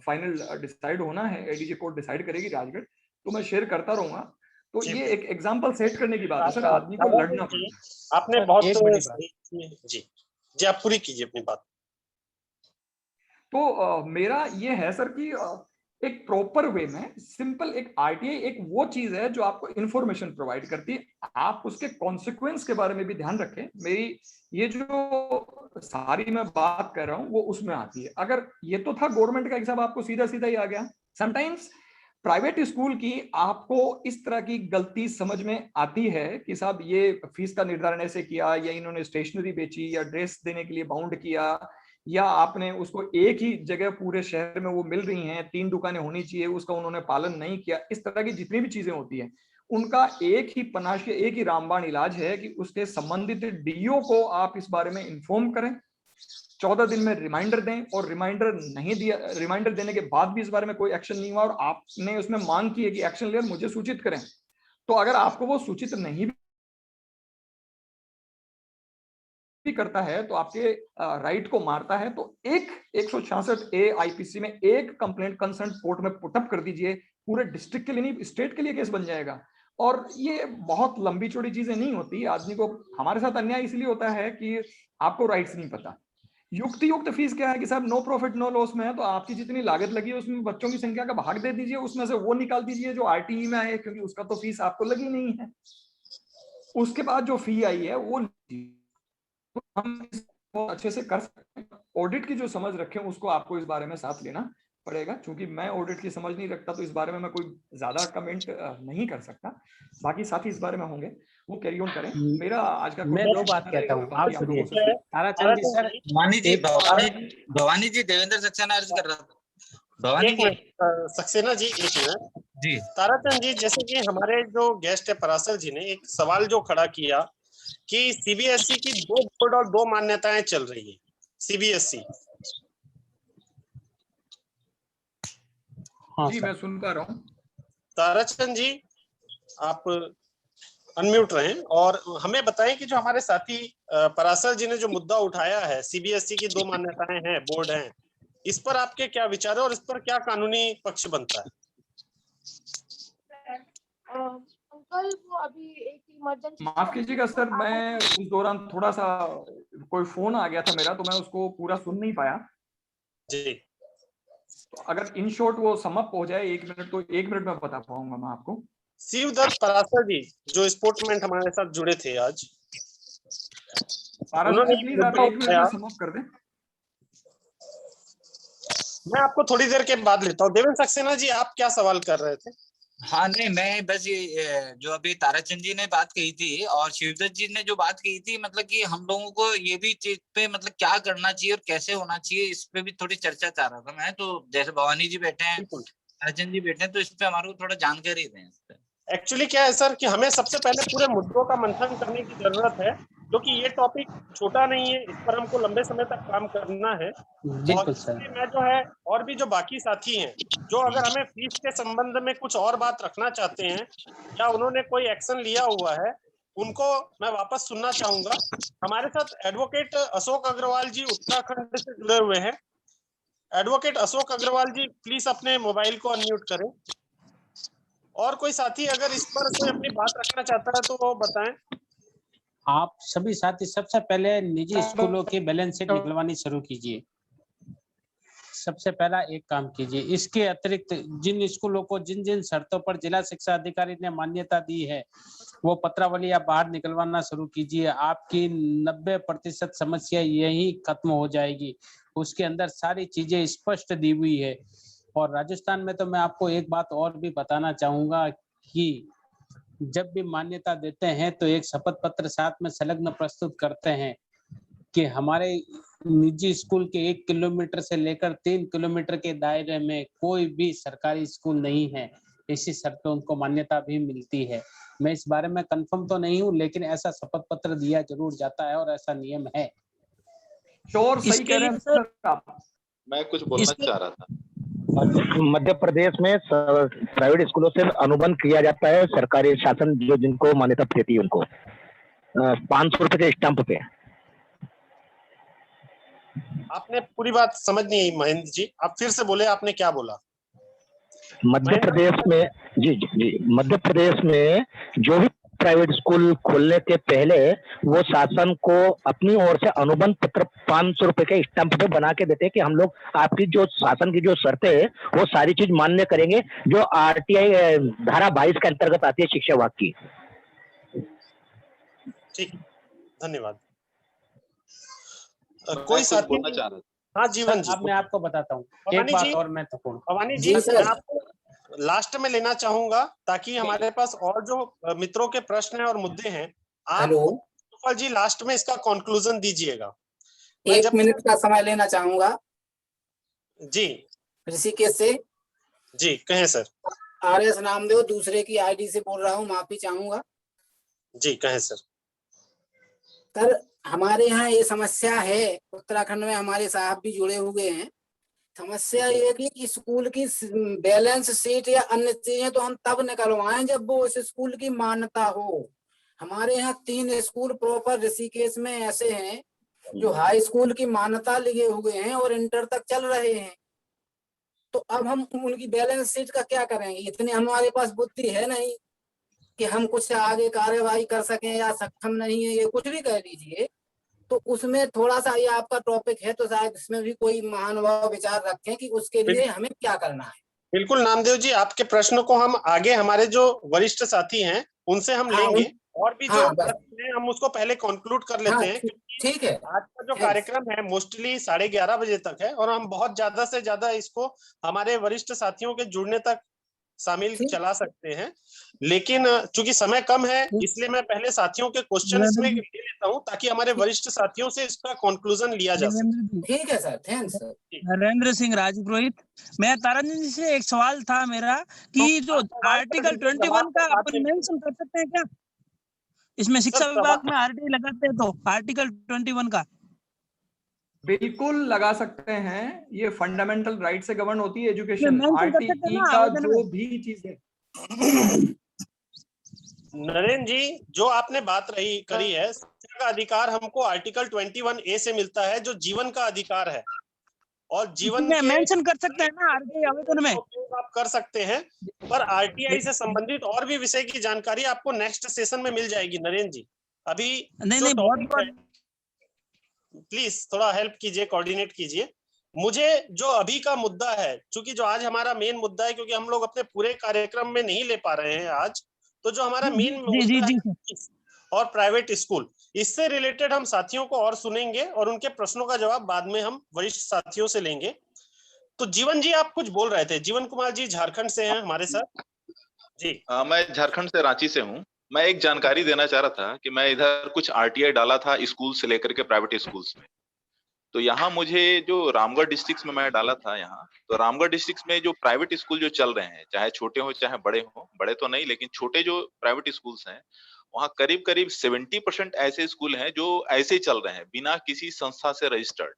फाइनल डिसाइड होना है, एडीजे कोर्ट डिसाइड करेगी राजगढ़, तो मैं शेयर करता रहूंगा। तो ये एक एग्जांपल सेट करने की बात है सर, आदमी को लड़ना पड़ेगा। आपने बहुत जी जी आप पूरी कीजिए अपनी बात। तो मेरा ये है सर कि एक प्रॉपर वे में सिंपल एक आरटीआई एक वो चीज है जो आपको इंफॉर्मेशन प्रोवाइड करती है, आप उसके कॉन्सिक्वेंस के बारे में भी ध्यान रखें। मेरी ये जो सारी मैं बात कर रहा हूँ वो उसमें आती है। अगर ये तो था गवर्नमेंट का एग्जाम, आपको सीधा सीधा ही आ गया। समटाइम्स प्राइवेट स्कूल की आपको इस तरह की गलती समझ में आती है कि साहब ये फीस का निर्धारण ऐसे किया, या इन्होंने स्टेशनरी बेची, या ड्रेस देने के लिए बाउंड किया, या आपने उसको एक ही जगह पूरे शहर में वो मिल रही हैं, 3 दुकानें होनी चाहिए, उसका उन्होंने पालन नहीं किया। इस तरह की जितनी भी चीजें होती हैं उनका एक ही पनाश, एक ही रामबाण इलाज है कि उसके संबंधित डीओ को आप इस बारे में इन्फॉर्म करें, 14 दिन में रिमाइंडर दें, और रिमाइंडर नहीं दिया, रिमाइंडर देने के बाद भी इस बारे में कोई एक्शन नहीं हुआ और आपने उसमें मांग की है कि एक्शन ले, मुझे सूचित करें, तो अगर आपको वो सूचित नहीं भी करता है तो आपके राइट को मारता है, तो एक 166A आईपीसी में एक कंप्लेंट कंसर्न कोर्ट में पुटअप कर दीजिए, पूरे डिस्ट्रिक्ट के लिए नहीं स्टेट के लिए केस बन जाएगा। और ये बहुत लंबी चौड़ी चीजें नहीं होती। आदमी को हमारे साथ अन्याय इसलिए होता है कि आपको राइट्स नहीं पता। युक्त फीस क्या है कि साहब नो प्रॉफिट नो लॉस में है, तो आपकी जितनी लागत लगी है उसमें बच्चों की संख्या का भाग दे दीजिए, उसमें से वो निकाल दीजिए जो आरटीई में आए, क्योंकि उसका तो फीस आपको लगी नहीं है। उसके बाद जो फी आई है वो हम इसको अच्छे से कर सकते हैं। ऑडिट की जो समझ रखें उसको आपको इस बारे में साथ लेना पड़ेगा। चूंकि मैं ऑडिट की समझ नहीं रखता तो इस बारे में मैं कोई ज्यादा कमेंट नहीं कर सकता। बाकी साथी इस बारे में होंगे, वो कैरी ऑन करें। मेरा आज का मैं 2 बात कहता हूँ, आप सुनिए। ताराचंद जी सर, भवानी जी देवेंद्र सक्सेना अर्ज कर रहा था। भवानी जी सक्सेना जी एक मिनट जी। ताराचंद जी, जैसे कि हमारे जो गेस्ट है पराशर जी ने एक सवाल जो खड़ा किया कि सीबीएसई की 2 बोर्ड और 2 मान्यताएं चल रही है। सीबीएसई जी मैं सुन पा रहा हूँ। ताराचंद जी आप अनम्यूट रहें और हमें बताएं कि जो हमारे साथी पराशर जी ने जो मुद्दा उठाया है, सीबीएसई की 2 मान्यताएं हैं, बोर्ड हैं, इस पर आपके क्या विचार है और इस पर क्या कानूनी पक्ष बनता है? अंकल वो अभी एक इमरजेंसी, माफ कीजिएगा सर, मैं उस दौरान थोड़ा सा कोई फोन आ गया था मेरा, तो मैं उसको पूरा सुन नहीं पाया जी। तो अगर इन शॉर्ट वो समअप हो जाए 1 मिनट, तो 1 मिनट में बता पाऊंगा मैं आपको। शिवदत्त पराशर जी जो स्पोर्ट्समैन हमारे साथ जुड़े थे आज, प्लीज आप 1 मिनट में समअप कर दें। मैं आपको थोड़ी देर के बाद लेता हूँ। देवेंद्र सक्सेना जी आप क्या सवाल कर रहे थे? हाँ नहीं, मैं बस ये जो अभी ताराचंद जी ने बात कही थी और शिवदत्त जी ने जो बात कही थी, मतलब कि हम लोगों को ये भी चीज पे मतलब क्या करना चाहिए और कैसे होना चाहिए, इस पे भी थोड़ी चर्चा चाह रहा था मैं। तो जैसे भवानी जी बैठे हैं, ताराचंद जी बैठे हैं, तो इस पे हमारे को थोड़ा जानकारी दें इस पे। एक्चुअली क्या है सर कि हमें सबसे पहले पूरे मुद्दों का मंथन करने की जरूरत है, क्योंकि ये टॉपिक छोटा नहीं है, इस पर हमको लंबे समय तक काम करना है। और इसलिए मैं जो है और भी जो बाकी साथी हैं जो अगर हमें फीस के संबंध में कुछ और बात रखना चाहते हैं या उन्होंने कोई एक्शन लिया हुआ है, उनको मैं वापस सुनना चाहूंगा। हमारे साथ एडवोकेट अशोक अग्रवाल जी उत्तराखंड से जुड़े हुए हैं। एडवोकेट अशोक अग्रवाल जी प्लीज अपने मोबाइल को अनम्यूट करें। और कोई साथी अगर इस पर कोई अपनी बात रखना चाहता है तो वो बताएं। आप सभी साथी सबसे पहले निजी स्कूलों की बैलेंस शीट निकलवानी शुरू कीजिए। सबसे पहला एक काम कीजिए। इसके अतिरिक्त जिन स्कूलों को जिन जिन शर्तों पर जिला शिक्षा अधिकारी ने मान्यता दी है वो पत्रावली आप बाहर निकलवाना शुरू कीजिए। आपकी 90% समस्या यही खत्म हो जाएगी। उसके अंदर सारी चीजें स्पष्ट दी हुई है। और राजस्थान में तो मैं आपको एक बात और भी बताना चाहूंगा कि जब भी मान्यता देते हैं तो एक शपथ पत्र साथ में संलग्न प्रस्तुत करते हैं कि हमारे निजी स्कूल के 1 किलोमीटर से लेकर 3 किलोमीटर के दायरे में कोई भी सरकारी स्कूल नहीं है। इसी शर्त पे उनको मान्यता भी मिलती है। मैं इस बारे में कंफर्म तो नहीं हूँ, लेकिन ऐसा शपथ पत्र दिया जरूर जाता है और ऐसा नियम है। सही कह रहे हैं सर आप। मैं कुछ बोलना चाह रहा था। मध्य प्रदेश में प्राइवेट स्कूलों से अनुबंध किया जाता है, सरकारी शासन जो जिनको मान्यता देती है उनको 500 रुपए के स्टैंप पे। आपने पूरी बात समझ नहीं आई महेंद्र जी, आप फिर से बोले, आपने क्या बोला? मध्य प्रदेश में जी मध्य प्रदेश में जो भी प्राइवेट स्कूल खोलने के पहले वो शासन को अपनी ओर से अनुबंध पत्र 500 रुपए के स्टैंप पे बना के देते कि हम लोग आपकी जो शासन की जो शर्तें है वो सारी चीज मान्य करेंगे जो आरटीआई धारा 22 के अंतर्गत आती है शिक्षा विभाग की। ठीक, धन्यवाद। कोई साथी बोलना चाह रहा था। हाँ जीवन जी, अब मैं आपको बताता हूँ एक भवानी बात जी, और महत्वपूर्ण। भवानी जी, मैं आपको लास्ट में लेना चाहूंगा ताकि हमारे पास और जो मित्रों के प्रश्न हैं और मुद्दे हैं, आप गोपाल जी लास्ट में इसका कंक्लूजन दीजिएगा। 1 मिनट का समय लेना चाहूंगा जी ऋषिकेश से। जी कहें सर। RS नामदेव दूसरे की आईडी से बोल रहा हूँ, माफी चाहूंगा। जी कहें सर। सर हमारे यहाँ ये समस्या है, उत्तराखंड में हमारे साहब भी जुड़े हुए हैं। समस्या ये कि स्कूल की बैलेंस शीट या अन्य चीजें तो हम तब निकलवाएं जब वो उस स्कूल की मान्यता हो। हमारे यहाँ 3 स्कूल प्रॉपर ऋषिकेश में ऐसे हैं जो हाई स्कूल की मान्यता लिए हुए हैं और इंटर तक चल रहे हैं। तो अब हम उनकी बैलेंस शीट का क्या करेंगे? इतने हमारे पास बुद्धि है नहीं कि हम कुछ आगे कार्यवाही कर सकें या सक्षम नहीं है, ये कुछ भी कह लीजिए। तो उसमें थोड़ा सा ये आपका टॉपिक है तो शायद इसमें भी कोई महानुभाव विचार रखें कि उसके लिए हमें क्या करना है। बिल्कुल नामदेव जी, आपके प्रश्नों को हम आगे हमारे जो वरिष्ठ साथी हैं उनसे हम लेंगे और भी जो प्रश्न हैं हम उसको पहले कंक्लूड कर लेते हैं। ठीक है। आज का जो कार्यक्रम है मोस्टली 11:30 बजे तक है और हम बहुत ज्यादा से ज्यादा इसको हमारे वरिष्ठ साथियों के जुड़ने तक शामिल चला सकते हैं, लेकिन चूंकि समय कम है इसलिए मैं पहले साथियों के क्वेश्चन इसमें ले लेता हूं ताकि हमारे वरिष्ठ साथियों से इसका कंक्लूजन लिया जा सके। ठीक है sir, thanks sir. Narendra Singh Rajpurohit. मैं ताराचंद जी से एक सवाल था मेरा कि जो आर्टिकल 21 का अपन मेंशन कर सकते हैं क्या इसमें? शिक्षा विभाग में आरटीआई लगाते हैं तो आर्टिकल 21 का बिल्कुल लगा सकते हैं। ये फंडामेंटल राइट से गवर्न होती है एजुकेशन। आरटीई का जो भी चीज है। नरेंद्र जी, जो आपने बात करी है, शिक्षा का अधिकार हमको आर्टिकल 21A से मिलता है जो जीवन का अधिकार है और जीवन में मेंशन कर सकते हैं ना आरटीआई आवेदन में आप कर सकते हैं, पर आरटीआई से संबंधित और भी विषय की जानकारी आपको नेक्स्ट सेशन में मिल जाएगी। नरेंद्र जी अभी नहीं बहुत प्लीज थोड़ा हेल्प कीजिए, कोऑर्डिनेट कीजिए। मुझे जो अभी का मुद्दा है, चूंकि जो आज हमारा मेन मुद्दा है, क्योंकि हम लोग अपने पूरे कार्यक्रम में नहीं ले पा रहे हैं आज, तो जो हमारा मेन मुद्दा है और प्राइवेट स्कूल, इससे रिलेटेड हम साथियों को और सुनेंगे और उनके प्रश्नों का जवाब बाद में हम वरिष्ठ साथियों से लेंगे। तो जीवन जी आप कुछ बोल रहे थे। जीवन कुमार जी झारखंड से हैं हमारे साथ जी। मैं झारखंड से, रांची से हूँ। मैं एक जानकारी देना चाह रहा था कि मैं इधर कुछ आरटीआई डाला था स्कूल से लेकर के प्राइवेट स्कूल्स में। तो यहाँ मुझे जो रामगढ़ डिस्ट्रिक्ट में मैं डाला था यहाँ, तो रामगढ़ डिस्ट्रिक्ट में जो प्राइवेट स्कूल जो चल रहे हैं, चाहे छोटे हो चाहे बड़े हो, बड़े तो नहीं लेकिन छोटे जो प्राइवेट स्कूल्स हैं, वहाँ करीब करीब 70% ऐसे स्कूल हैं जो ऐसे ही चल रहे हैं बिना किसी संस्था से रजिस्टर्ड,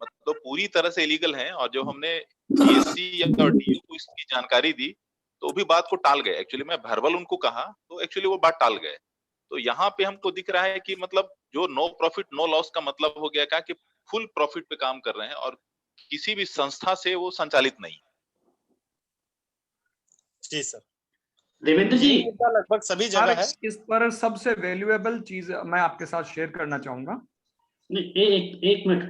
मतलब पूरी तरह से इलीगल हैं। और जो हमने DSC या DU को इसकी जानकारी दी तो भी बात को टाल गए। एक्चुअली मैं भरबल उनको कहा तो एक्चुअली वो बात टाल गए। तो यहाँ पे हमको दिख रहा है कि मतलब जो नो प्रॉफिट नो लॉस का मतलब हो गया क्या कि फुल प्रॉफिट पे काम कर रहे हैं और किसी भी संस्था से वो संचालित नहीं। जी सर। देवेंद्र जी, लगभग सभी जगह है। इस पर सबसे वैल्यूएबल चीज मैं आपके साथ शेयर करना चाहूंगा। एक मिनट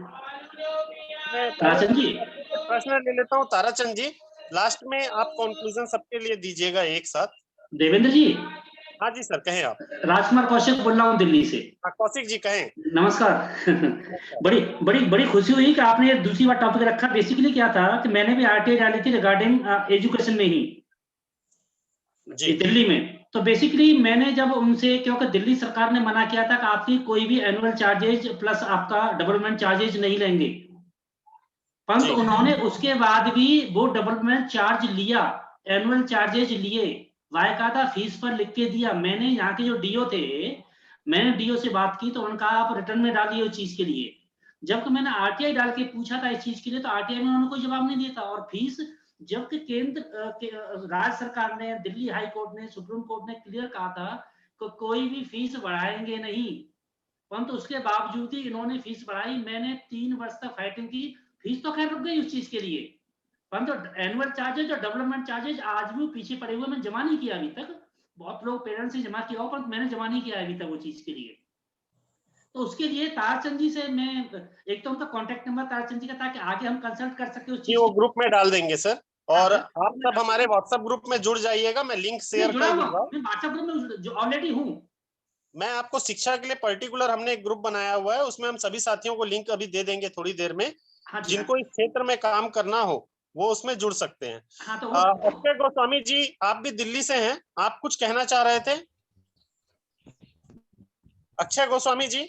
ताराचंद जी, प्रश्न ले लेता हूँ। ताराचंद जी लास्ट में आप कंक्लूजन सबके लिए दीजिएगा एक साथ। देवेंद्र जी। हाँ जी सर, कहें आप। राजकुमार कौशिक बोल रहा हूँ दिल्ली से। कौशिक जी कहें। नमस्कार। बड़ी खुशी हुई कि आपने दूसरी बार टॉपिक रखा। बेसिकली क्या था कि मैंने भी आरटीआई डाली थी रिगार्डिंग एजुकेशन में ही दिल्ली में। तो बेसिकली मैंने जब उनसे, क्योंकि दिल्ली सरकार ने मना किया था कि आपकी कोई भी एनुअल चार्जेज प्लस आपका डेवलपमेंट चार्जेज नहीं लेंगे, परंतु उन्होंने उसके बाद भी वो डेवलपमेंट चार्ज लिया, एनुअल चार्जेज लिए, बाकायदा फीस पर लिख के दिया। मैंने यहाँ के जो डीओ थे, मैंने डीओ से बात की तो उन्होंने कहा आप रिटर्न में डालिए उस चीज के लिए। जबकि मैंने आरटीआई डाल के पूछा था इस चीज के लिए तो आरटीआई में उन्होंने कोई जवाब नहीं दिया था। और फीस जबकि केंद्र राज्य सरकार ने, दिल्ली हाई कोर्ट ने, सुप्रीम कोर्ट ने क्लियर कहा था कि कोई भी फीस बढ़ाएंगे नहीं, परंतु उसके बावजूद ही इन्होंने फीस बढ़ाई। मैंने 3 वर्ष तक फाइटिंग की, फीस तो खैर रुक गई उस चीज के लिए, परंतु एनुअल चार्जेज और डेवलपमेंट चार्जेज आज भी पीछे पड़े हुए, मैं जमा नहीं किया अभी तक। बहुत लोग पेरेंट्स ने जमा किया हो, पर मैंने जमा नहीं किया अभी तक वो चीज के लिए। तो उसके लिए तारचंद जी से मैं एक तो उनका कॉन्टेक्ट नंबर तारचंद जी का, ताकि आगे हम कंसल्ट कर सकते उस चीज वो ग्रुप में डाल देंगे सर, और आप सब हमारे व्हाट्सएप ग्रुप में जुड़ जाइएगा, मैं लिंक शेयर कर दूंगा। मैं व्हाट्सएप ग्रुप में जो ऑलरेडी हूँ। मैं आपको शिक्षा के लिए पर्टिकुलर हमने एक ग्रुप बनाया हुआ है, उसमें हम सभी साथियों को लिंक अभी दे देंगे थोड़ी देर में। जिनको इस क्षेत्र में काम करना हो वो उसमें जुड़ सकते हैं। अक्षय गोस्वामी जी, आप भी दिल्ली से हैं, आप कुछ कहना चाह रहे थे? अक्षय गोस्वामी जी।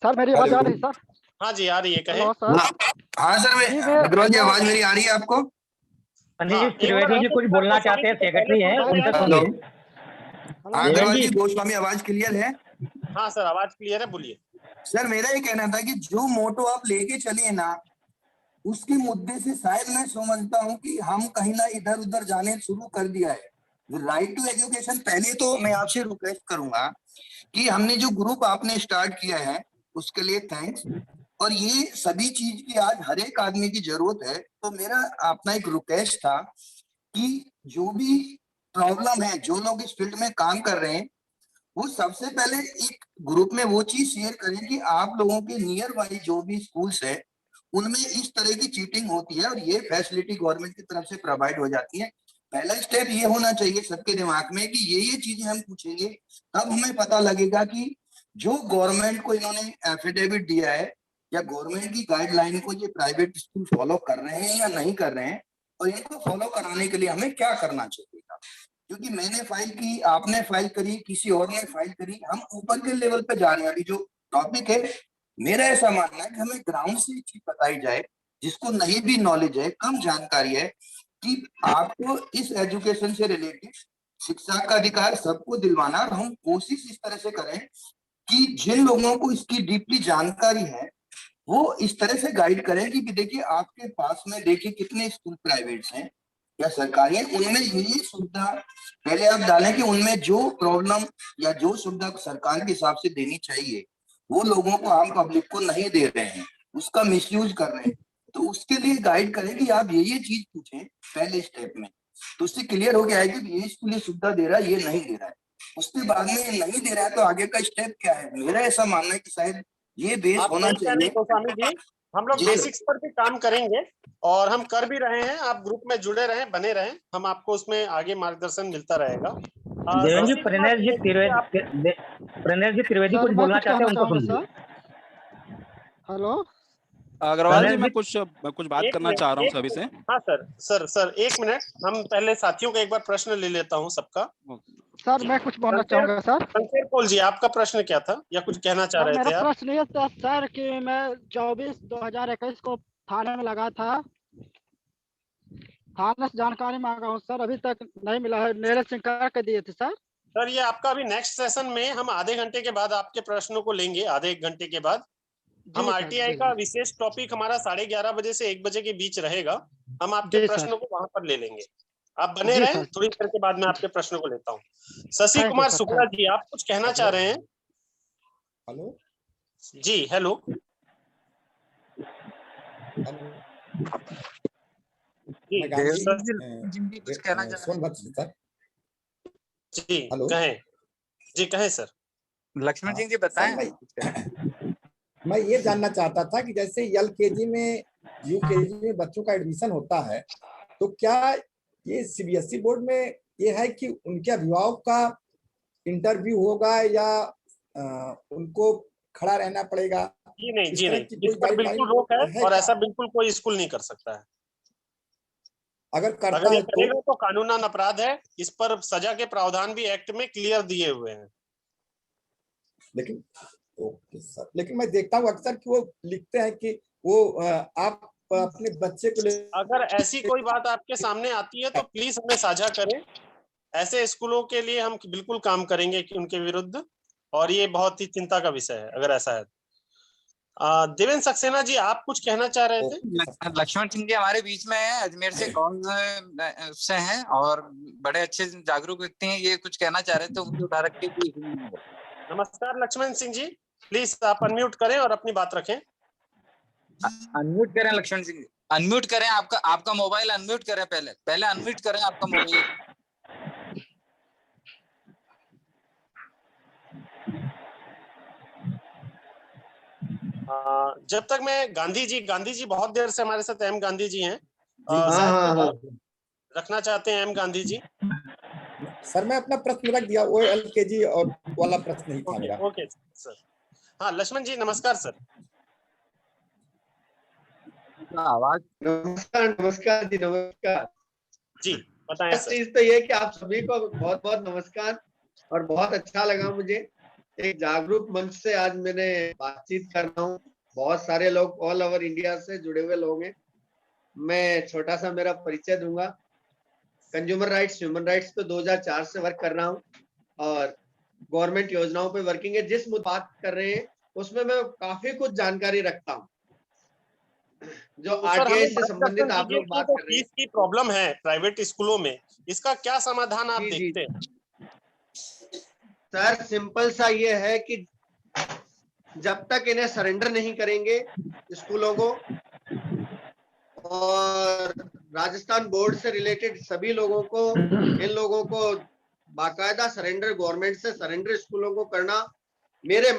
सर मेरी आवाज आ रही है सर? हाँ जी आ रही है, कहें। हाँ सर, अग्रवाल जी आवाज मेरी आ रही है आपको? त्रिवेदी जी कुछ बोलना चाहते हैं, सेक्रेटरी हैं, उनसे सुनिए। अग्रवाल जी, गोस्वामी आवाज क्लियर है? हाँ सर आवाज क्लियर है, बोलिए। सर मेरा ये कहना था कि जो मोटो आप लेके चलिए ना, उसके मुद्दे से शायद मैं समझता हूँ कि हम कहीं ना इधर उधर जाने शुरू कर दिया है। राइट टू एजुकेशन, पहले तो मैं आपसे रिक्वेस्ट करूंगा कि हमने जो ग्रुप आपने स्टार्ट किया है उसके लिए थैंक्स, और ये सभी चीज की आज हर एक आदमी की जरूरत है। तो मेरा अपना एक रिक्वेस्ट था कि जो भी प्रॉब्लम है, जो लोग इस फील्ड में काम कर रहे हैं, वो सबसे पहले एक ग्रुप में वो चीज शेयर करें कि आप लोगों के नियर बाई जो भी स्कूल्स है उनमें इस तरह की चीटिंग होती है और ये फैसिलिटी गवर्नमेंट की तरफ से प्रोवाइड हो जाती है। पहला स्टेप ये होना चाहिए सबके दिमाग में कि ये चीजें हम पूछेंगे, तब हमें पता लगेगा कि जो गवर्नमेंट को इन्होंने एफिडेविट दिया है या गवर्नमेंट की गाइडलाइन को ये प्राइवेट स्कूल फॉलो कर रहे हैं या नहीं कर रहे हैं, और इनको फॉलो कराने के लिए हमें क्या करना चाहिए। क्योंकि मैंने फाइल की, आपने फाइल करी, किसी और ने फाइल करी, हम ऊपर के लेवल पे जा रहे हैं। अभी जो टॉपिक है, मेरा ऐसा मानना है कि हमें ग्राउंड से चीज बताई जाए, जिसको नहीं भी नॉलेज है, कम जानकारी है, कि आपको इस एजुकेशन से रिलेटेड शिक्षा का अधिकार सबको दिलवाना। और हम कोशिश इस तरह से करें कि जिन लोगों को इसकी डीपली जानकारी है वो इस तरह से गाइड करें कि देखिए आपके पास में देखिए कितने स्कूल प्राइवेट्स हैं या सरकारी है, उनमें ये सुविधा पहले आप डालें कि उनमें जो प्रॉब्लम या जो सुविधा सरकार के हिसाब से देनी चाहिए वो लोगों को, आम पब्लिक को नहीं दे रहे हैं, उसका मिसयूज कर रहे हैं। तो उसके लिए गाइड करें कि आप ये चीज पूछें पहले स्टेप में, तो उससे क्लियर हो गया है कि ये स्कूल ये सुविधा दे रहा है, ये नहीं दे रहा है। उसके बाद में नहीं दे रहा है तो आगे का स्टेप क्या है। मेरा ऐसा मानना है कि शायद ये बेस होना चाहिए। गोस्वामी जी, हम लोग बेसिक्स पर भी काम करेंगे और हम कर भी रहे हैं। आप ग्रुप में जुड़े रहें, बने रहें, हम आपको उसमें आगे मार्गदर्शन मिलता रहेगा। देवेंद्र जी, प्रणेश जी त्रिवेदी कुछ बोलना चाहते हैं, उनको सुनिए। हेलो अग्रवाल जी, मैं कुछ बात करना चाह रहा हूँ सभी से। हाँ सर 1 मिनट, हम पहले साथियों का एक बार प्रश्न ले लेता हूँ सबका। सर मैं कुछ बोलना चाहूंगा सर। शंकर पोल जी, आपका प्रश्न क्या था या कुछ कहना चाह रहे थे? मेरा प्रश्न ये था सर कि मैं 24/2021 को थाने में लगा था, थाने से जानकारी मांगा हूँ सर, अभी तक नहीं मिला है। नीरज सिंह करके दिए थे सर। सर ये आपका अभी नेक्स्ट सेशन में हम आधे घंटे के बाद आपके प्रश्नों को लेंगे। आधे 1 घंटे के बाद हम आरटीआई का विशेष टॉपिक हमारा 11:30 बजे से 1 बजे के बीच रहेगा। हम आपके प्रश्नों को वहां पर ले लेंगे, आप बने रहें। थोड़ी देर के बाद मैं आपके प्रश्नों को लेता हूँ। शशि कुमार शुक्ला जी, आप कुछ कहना चाह रहे हैं? हेलो जी, हेलो जी, कहें सर। लक्ष्मण सिंह जी बताएं। मैं ये जानना चाहता था कि जैसे एलकेजी में, यूकेजी में बच्चों का एडमिशन होता है, तो क्या ये सीबीएसई बोर्ड में ये है कि उनके अभिभावक का इंटरव्यू होगा या उनको खड़ा रहना पड़ेगा? जी नहीं, इस पर बिल्कुल रोक है और ऐसा बिल्कुल कोई स्कूल नहीं कर सकता है। अगर ये करेगा तो कानूनन अपराध है। इस पर सजा के प्रावधान भी एक्ट में क्लियर दिए हुए हैं। लेकिन ओके सर, लेकिन मैं देखता हूँ अक्सर कि वो लिखते हैं कि वो आप अपने बच्चे को अगर ऐसी कोई बात आपके सामने आती है तो प्लीज हमें साझा करें। ऐसे स्कूलों के लिए हम बिल्कुल काम करेंगे कि उनके विरुद्ध, और ये बहुत ही चिंता का विषय है अगर ऐसा है। देवेंद्र सक्सेना जी, आप कुछ कहना चाह रहे थे? लक्ष्मण सिंह जी हमारे बीच में है, अजमेर से कौन से हैं और बड़े अच्छे जागरूक व्यक्ति हैं। ये कुछ कहना चाह रहे थे, उनको उठा रख के। नमस्कार लक्ष्मण सिंह जी, प्लीज आप अनम्यूट करें और अपनी बात रखें। अनम्यूट करें लक्ष्मण सिंह जी, अनम्यूट करें। आपका मोबाइल अनम्यूट करें, पहले अनम्यूट करें आपका मोबाइल। जब तक मैं गांधी जी बहुत देर से हमारे साथ एम गांधी जी हैं, हाँ। रखना चाहते हैं एम गांधी जी? सर मैं अपना प्रश्न रख दिया, वो LKG और वाला प्रश्न नहीं था मेरा। Okay sir. हाँ लक्ष्मण जी नमस्कार सर। आवाज। नमस्कार जी, नमस्कार जी बताएं सर। सर। चीज तो ये कि आप सभी को बहुत बहुत नमस्कार और बहुत अच्छा लगा मुझे। एक जागरूक मंच से आज मैंने बातचीत कर रहा हूँ। बहुत सारे लोग ऑल ओवर इंडिया से जुड़े हुए लोग हैं। मैं छोटा सा मेरा परिचय दूंगा। कंज्यूमर राइट्स, ह्यूमन राइट्स पे 2004 से वर्क कर रहा हूँ और गवर्नमेंट योजनाओं पे वर्किंग है। जिस मुद्दे बात कर रहे हैं उसमें मैं काफी कुछ जानकारी रखता हूँ। जो तो सर आरटीआई हमें से संबंधित आप लोग बात कर रहे हैं, फीस की प्रॉब्लम है प्राइवेट स्कूलों में, इसका क्या समाधान आप जी, देखते हैं? सर सिंपल सा ये है कि जब तक इन्हें सरेंडर नहीं करेंगे स्कूलों को, और राजस्थान बोर्ड से रिलेटेड सभी लोगों को, इन लोगों को बाकायदा सरेंडर, गवर्नमेंट से सरेंडर स्कूलों को करना, मेरे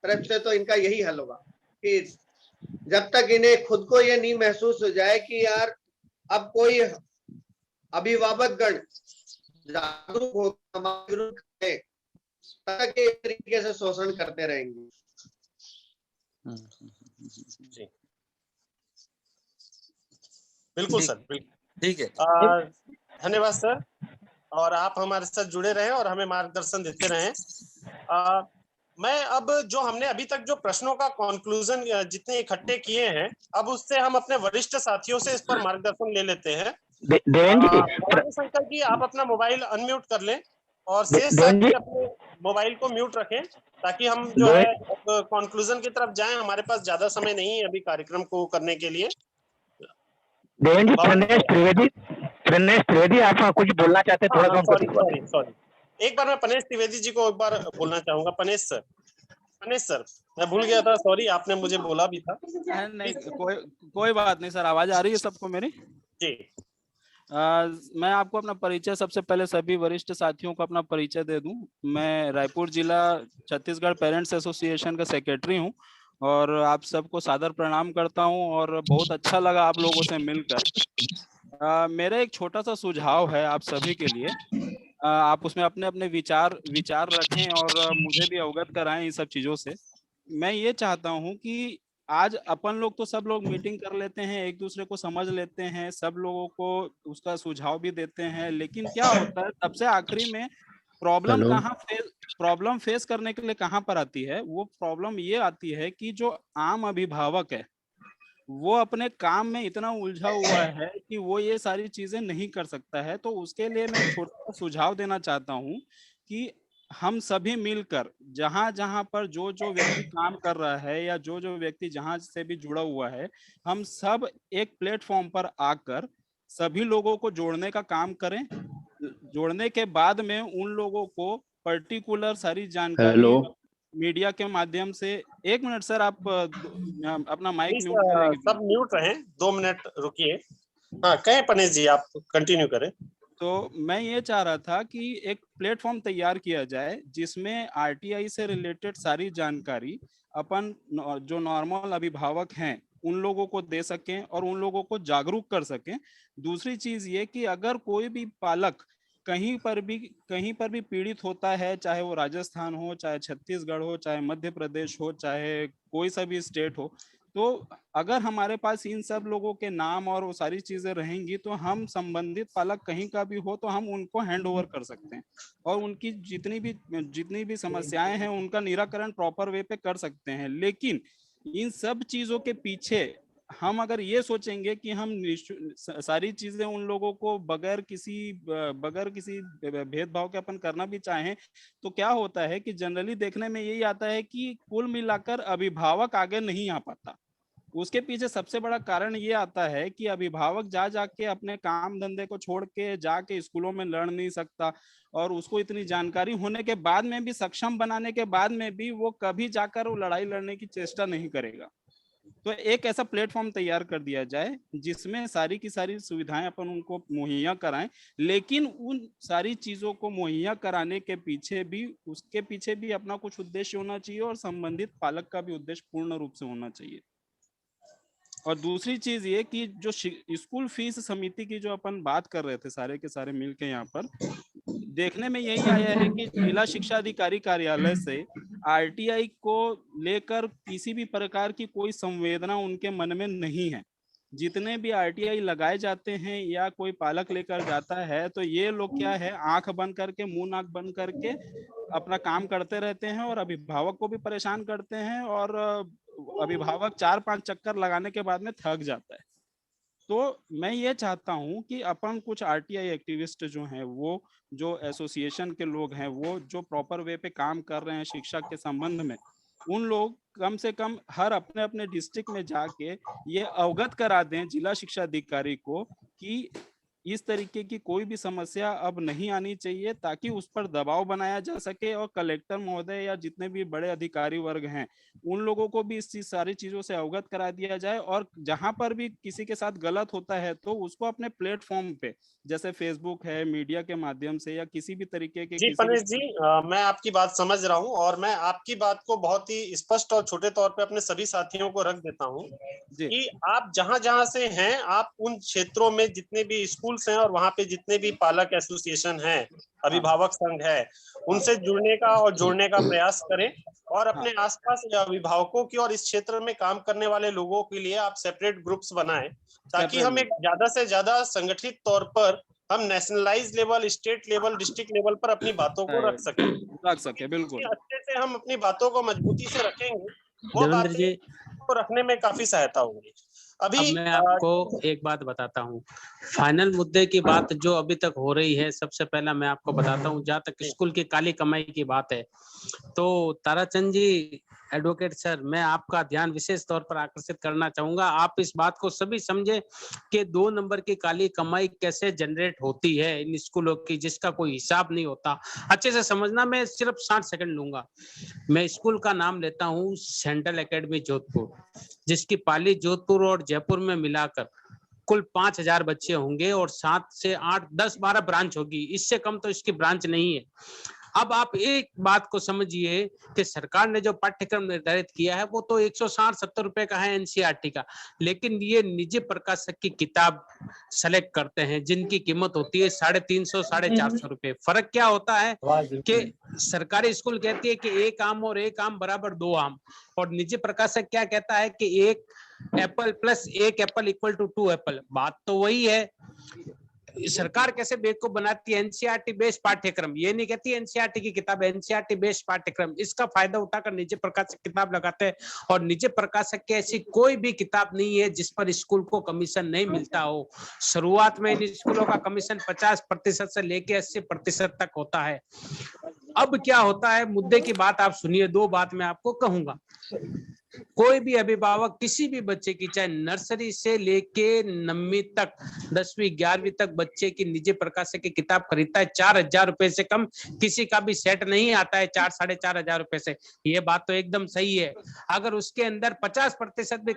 तरफ से तो इनका यही हल होगा कि जब तक इन्हें खुद को ये नहीं महसूस हो जाए कि यार अब कोई अभिभावक गण जागरूक हो, जागरूक है, तब तक ये तरीके से शोषण करते रहेंगे। जी बिल्कुल सर, बिल्कुल ठीक है। धन्यवाद सर, और आप हमारे साथ जुड़े रहे और हमें मार्गदर्शन देते रहे। मैं अब जो हमने अभी तक जो प्रश्नों का कंक्लूजन जितने इकट्ठे किए हैं, अब उससे हम अपने वरिष्ठ साथियों से इस पर मार्गदर्शन ले लेते हैं। भवानी शंकर जी आप अपना मोबाइल अनम्यूट कर लें और शेष साथी अपने मोबाइल को म्यूट रखें ताकि हम जो है कंक्लूजन की तरफ जाएं। हमारे पास ज्यादा समय नहीं है अभी कार्यक्रम को करने के लिए। प्रणेश त्रिवेदी आप कुछ बोलना चाहते हैं? थोड़ा सॉरी, एक बार मैं पनेश त्रिवेदी जी को एक बार बोलना चाहूंगा। पनेश सर मैं भूल गया था, सॉरी, आपने मुझे बोला भी था। नहीं कोई बात नहीं सर, आवाज आ रही है सबको मेरी? जी। मैं आपको अपना परिचय, सबसे पहले सभी वरिष्ठ साथियों को अपना परिचय दे दूं। मैं रायपुर जिला छत्तीसगढ़ पेरेंट्स एसोसिएशन का सेक्रेटरी हूं और आप सबको सादर प्रणाम करता हूं और बहुत अच्छा लगा आप लोगों से मिलकर। मेरा एक छोटा सा सुझाव है आप सभी के लिए। आप उसमें अपने अपने विचार रखें और मुझे भी अवगत कराएं इन सब चीजों से। मैं ये चाहता हूं कि आज अपन लोग तो सब लोग मीटिंग कर लेते हैं, एक दूसरे को समझ लेते हैं, सब लोगों को उसका सुझाव भी देते हैं, लेकिन क्या होता है सबसे आखिरी में प्रॉब्लम फेस करने के लिए कहाँ पर आती है? वो प्रॉब्लम ये आती है कि जो आम अभिभावक है वो अपने काम में इतना उलझा हुआ है कि वो ये सारी चीजें नहीं कर सकता है। तो उसके लिए मैं एक छोटा सुझाव देना चाहता हूँ कि हम सभी मिलकर जहां पर जो व्यक्ति काम कर रहा है या जो व्यक्ति जहां से भी जुड़ा हुआ है, हम सब एक प्लेटफॉर्म पर आकर सभी लोगों को जोड़ने का काम करें। जोड़ने के बाद में उन लोगों को पर्टिकुलर सारी जानकारी मीडिया के माध्यम से। 1 मिनट सर, आप अपना माइक म्यूट करेंगे? सब म्यूट रहें, 2 मिनट रुकिए। हाँ कहें पनेश जी, आप कंटिन्यू करें। तो मैं ये चाह रहा था कि एक प्लेटफॉर्म तैयार किया जाए जिसमें आरटीआई से रिलेटेड सारी जानकारी अपन जो नॉर्मल अभिभावक हैं उन लोगों को दे सकें और उन लोगों को जागरूक कर सकें। दूसरी चीज ये कि अगर कोई भी पालक कहीं पर भी पीड़ित होता है, चाहे वो राजस्थान हो, चाहे छत्तीसगढ़ हो, चाहे मध्य प्रदेश हो, चाहे कोई सा भी स्टेट हो, तो अगर हमारे पास इन सब लोगों के नाम और वो सारी चीजें रहेंगी तो हम संबंधित पालक कहीं का भी हो तो हम उनको हैंड ओवर कर सकते हैं और उनकी जितनी भी समस्याएं हैं उनका निराकरण प्रॉपर वे पे कर सकते हैं। लेकिन इन सब चीजों के पीछे हम अगर ये सोचेंगे कि हम सारी चीजें उन लोगों को बगैर किसी भेदभाव के अपन करना भी चाहें, तो क्या होता है कि जनरली देखने में यही आता है कि कुल मिलाकर अभिभावक आगे नहीं आ पाता। उसके पीछे सबसे बड़ा कारण ये आता है कि अभिभावक जाके अपने काम धंधे को छोड़ के जाके स्कूलों में लड़ नहीं सकता और उसको इतनी जानकारी होने के बाद में भी, सक्षम बनाने के बाद में भी वो कभी जाकर वो लड़ाई लड़ने की चेष्टा नहीं करेगा। तो एक ऐसा प्लेटफॉर्म तैयार कर दिया जाए जिसमें सारी की सारी सुविधाएं अपन उनको मुहैया कराएं, लेकिन उन सारी चीजों को मुहैया कराने के पीछे भी, उसके पीछे भी अपना कुछ उद्देश्य होना चाहिए और संबंधित पालक का भी उद्देश्य पूर्ण रूप से होना चाहिए। और दूसरी चीज ये कि जो स्कूल फीस समिति की जो अपन बात कर रहे थे सारे के सारे मिलके, यहाँ पर देखने में यही आया है कि जिला शिक्षा अधिकारी कार्यालय से आरटीआई को लेकर किसी भी प्रकार की कोई संवेदना उनके मन में नहीं है। जितने भी आरटीआई लगाए जाते हैं या कोई पालक लेकर जाता है तो ये लोग क्या है, आंख बंद करके, मुंह नाक बंद करके अपना काम करते रहते हैं और अभिभावक को भी परेशान करते हैं, और अभिभावक 4-5 चक्कर लगाने के बाद में थक जाता है। तो मैं ये चाहता हूं कि अपन कुछ आरटीआई एक्टिविस्ट जो हैं, वो जो एसोसिएशन के लोग हैं, वो जो प्रॉपर वे पे काम कर रहे हैं शिक्षा के संबंध में, उन लोग कम से कम हर अपने अपने डिस्ट्रिक्ट में जाके ये अवगत करा दें जिला शिक्षा अधिकारी को कि इस तरीके की कोई भी समस्या अब नहीं आनी चाहिए, ताकि उस पर दबाव बनाया जा सके और कलेक्टर महोदय या जितने भी बड़े अधिकारी वर्ग हैं उन लोगों को भी इस सारी चीजों से अवगत करा दिया जाए, और जहां पर भी किसी के साथ गलत होता है तो उसको अपने प्लेटफॉर्म पे, जैसे फेसबुक है, मीडिया के माध्यम से या किसी भी तरीके के जी परेश जी, मैं आपकी बात समझ रहा हूं और मैं आपकी बात को बहुत ही स्पष्ट और छोटे तौर पे अपने सभी साथियों को रख देता हूं कि आप जहां जहां से हैं, आप उन क्षेत्रों में जितने भी स्कूल्स हैं और वहां पे जितने भी पालक एसोसिएशन हैं, अभिभावक संघ है, उनसे जुड़ने का और जोड़ने का प्रयास करें, और अपने आसपास या अभिभावकों की और इस क्षेत्र में काम करने वाले लोगों के लिए आप सेपरेट ग्रुप्स बनाएं, ताकि हम एक ज्यादा से ज्यादा संगठित तौर पर हम nationalise level, state level, district level पर अपनी बातों को रख सके। बिल्कुल अच्छे से हम अपनी बातों को मजबूती से रखेंगे, वो बातें को रखने में काफी सहायता होगी। अब मैं आपको एक बात बताता हूँ, फाइनल मुद्दे की बात जो अभी तक हो रही है, सबसे पहला मैं आपको बताता हूँ, जहाँ तक स्कूल की काली कमाई की बात है, तो ताराचंद जी एडवोकेट सर, मैं आपका ध्यान विशेष तौर पर आकर्षित करना चाहूंगा। आप इस बात को सभी समझे कि 2 नंबर की काली कमाई कैसे जनरेट होती है इन स्कूलों की, जिसका कोई हिसाब नहीं होता। अच्छे से समझना, मैं सिर्फ 60 सेकंड लूंगा। मैं स्कूल का नाम लेता हूँ सेंट्रल एकेडमी जोधपुर, जिसकी पाली जोधपुर और जयपुर में मिलाकर कुल 5000 बच्चे होंगे और 7 से 8, 10, 12 ब्रांच होगी, इससे कम तो इसकी ब्रांच नहीं है। अब आप एक बात को समझिए कि सरकार ने जो पाठ्यक्रम निर्धारित किया है वो तो 160-70 रुपए का है एनसीईआरटी का, लेकिन ये निजी प्रकाशक की किताब सेलेक्ट करते हैं जिनकी कीमत होती है 350-450 रुपए। फर्क क्या होता है कि सरकारी स्कूल कहती है कि 1 आम और 1 आम बराबर 2 आम, और निजी प्रकाशक क्या कहता है कि 1 apple plus 1 apple equal to 2 apple. बात तो वही है। सरकार कैसे बेवकूफ बनाती है, एनसीईआरटी बेस्ड पाठ्यक्रम, ये नहीं कहती एनसीईआरटी की किताब, एनसीईआरटी बेस्ड पाठ्यक्रम, इसका फायदा उठाकर निजी प्रकाशक किताब लगाते हैं, और निजी प्रकाशक की ऐसी कोई भी किताब नहीं है जिस पर स्कूल को कमीशन नहीं मिलता हो। शुरुआत में इन स्कूलों का कमीशन 50% से लेके 80% तक होता है। अब क्या होता है, मुद्दे की बात आप सुनिए, 2 बात मैं आपको कहूंगा। कोई भी अभिभावक किसी भी बच्चे की, चाहे नर्सरी से लेके 9वीं तक, 10वीं 11वीं तक बच्चे की निजी प्रकाशक की किताब खरीदता है, 4000 रुपए से कम किसी का भी सेट नहीं आता है 4-4.5 रुपए से। ये बात तो एकदम सही है। अगर उसके अंदर 50% भी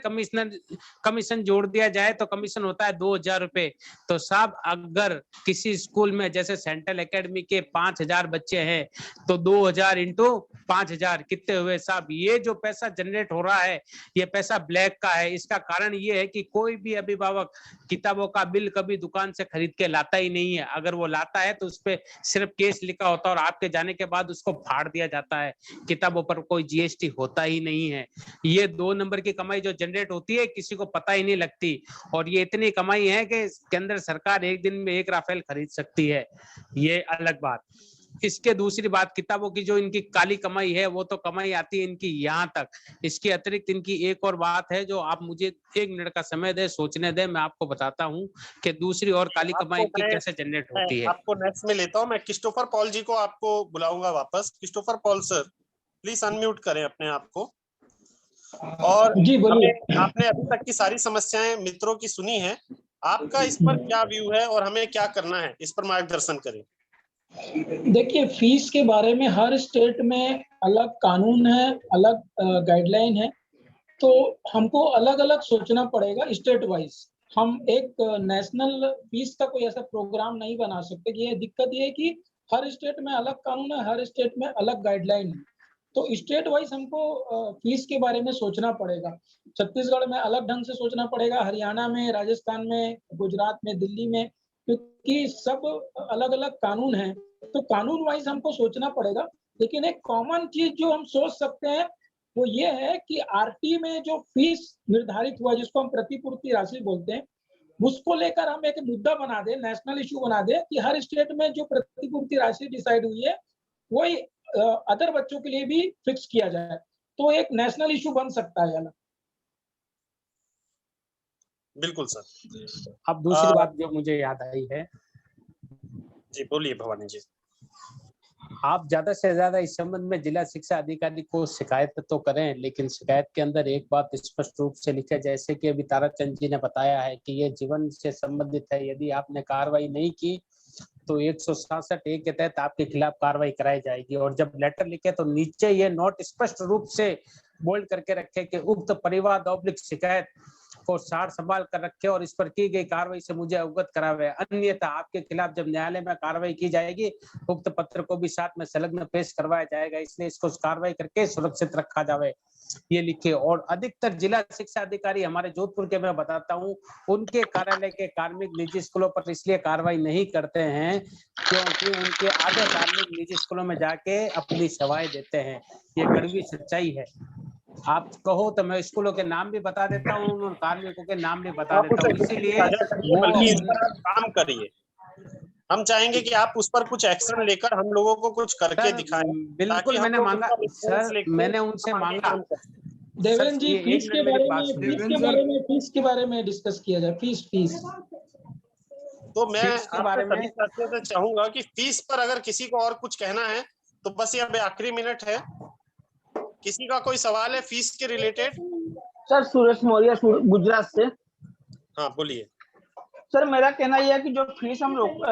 कमीशन जोड़ दिया जाए तो कमीशन होता है 2000 रुपए। तो साहब, अगर किसी स्कूल में जैसे सेंट्रल एकेडमी के 5000 बच्चे हैं तो 2000 इंटू 5000 कितने हुए साहब? ये जो पैसा जनरेट हो रहा है ये पैसा ब्लैक का है। इसका कारण ये है कि कोई भी अभिभावक किताबों का बिल कभी दुकान से खरीद के लाता ही नहीं है। अगर वो लाता है तो उस पे सिर्फ केस लिखा होता है और आपके जाने के बाद उसको फाड़ दिया जाता है। किताबों पर कोई जीएसटी होता ही नहीं है। ये 2 नंबर की कमाई जो जनरेट होती है किसी को पता ही नहीं लगती, और ये इतनी कमाई है कि इसके अंदर सरकार एक दिन में 1 राफेल खरीद सकती है। ये अलग बात। इसके दूसरी बात, किताबों की जो इनकी काली कमाई है वो तो कमाई आती है इनकी यहाँ तक। इसके अतिरिक्त इनकी एक और बात है जो आप मुझे 1 मिनट का समय दे, सोचने दे, मैं आपको बताता हूँ कि दूसरी और काली कमाई की कैसे जनरेट होती है। आपको नेक्स्ट में लेता हूँ। मैं क्रिस्टोफर पॉल जी को आपको बुलाऊंगा वापस। Christopher Paul sir, please unmute करें अपने आप को। और जी बोलिए। आपने अभी तक की सारी समस्याएं मित्रों की सुनी है, आपका इस पर क्या व्यू है और हमें क्या करना है, इस पर मार्गदर्शन करें। देखिए, फीस के बारे में हर स्टेट में अलग कानून है, अलग गाइडलाइन है। तो हमको अलग अलग सोचना पड़ेगा स्टेट वाइज। हम एक नेशनल फीस का कोई ऐसा प्रोग्राम नहीं बना सकते कि ये दिक्कत ये है कि हर स्टेट में अलग कानून है, हर स्टेट में अलग गाइडलाइन है। तो स्टेट वाइज हमको फीस के बारे में सोचना पड़ेगा। छत्तीसगढ़ में अलग ढंग से सोचना पड़ेगा, हरियाणा में, राजस्थान में, गुजरात में, दिल्ली में, क्योंकि सब अलग अलग कानून हैं। तो कानून वाइज हमको सोचना पड़ेगा। लेकिन एक कॉमन चीज जो हम सोच सकते हैं वो ये है कि आरटी में जो फीस निर्धारित हुआ, जिसको हम प्रतिपूर्ति राशि बोलते हैं, उसको लेकर हम एक मुद्दा बना दें, नेशनल इशू बना दें कि हर स्टेट में जो प्रतिपूर्ति राशि डिसाइड हुई है वही अदर बच्चों के लिए भी फिक्स किया जाए, तो एक नेशनल इशू बन सकता है। बिल्कुल सर। अब दूसरी बात जो मुझे याद आई है, जी बोलिए भवानी जी। आप ज्यादा से ज्यादा इस संबंध में जिला शिक्षा अधिकारी को शिकायत तो करें, लेकिन शिकायत के अंदर एक बात स्पष्ट रूप से लिखे, जैसे कि अभी ताराचंद जी ने बताया है कि ये जीवन से संबंधित है, यदि आपने कार्रवाई नहीं की तो 167 के तहत आपके खिलाफ कार्रवाई कराई जाएगी। और जब लेटर लिखे तो नीचे ये नोट स्पष्ट रूप से बोल्ड करके रखे कि उक्त परिवाद / शिकायत को सार संभाल कर रखे और इस पर की गई कार्रवाई से मुझे अवगत करावे, अन्यथा आपके खिलाफ जब न्यायालय में कार्रवाई की जाएगी उक्त पत्र को भी साथ में संलग्न पेश करवाया जाएगा, इसलिए इसको कार्रवाई करके सुरक्षित रखा जावे, ये लिखे। और अधिकतर जिला शिक्षा अधिकारी हमारे जोधपुर के मैं बताता हूँ, उनके कार्यालय के कार्मिक निजी स्कूलों पर इसलिए कार्रवाई नहीं करते हैं क्योंकि उनके आधे कार्मिक निजी स्कूलों में जाके अपनी सेवाएं देते हैं, ये कड़वी सच्चाई है। आप कहो तो मैं स्कूलों के नाम भी बता देता हूँ और कार्मिकों के नाम भी बता देता हूँ, इसीलिए बल्कि इस पर आप काम करिए। हम चाहेंगे कि आप उस पर कुछ एक्शन लेकर हम लोगों को कुछ करके दिखाएं। बिल्कुल, मैंने मांगा सर, मैंने उनसे मांगा। देवेंद्र जी, फीस के बारे में डिस्कस किया जाए। फीस तो मैं आपसे सभी साथियों से चाहूंगा कि फीस पर अगर किसी को और कुछ कहना है तो बस ये अभी आखिरी मिनट है। किसी का कोई सवाल है फीस के रिलेटेड? सर सुरेश मौर्य गुजरात से। हाँ बोलिए। सर मेरा कहना यह है कि जो फीस हम लोग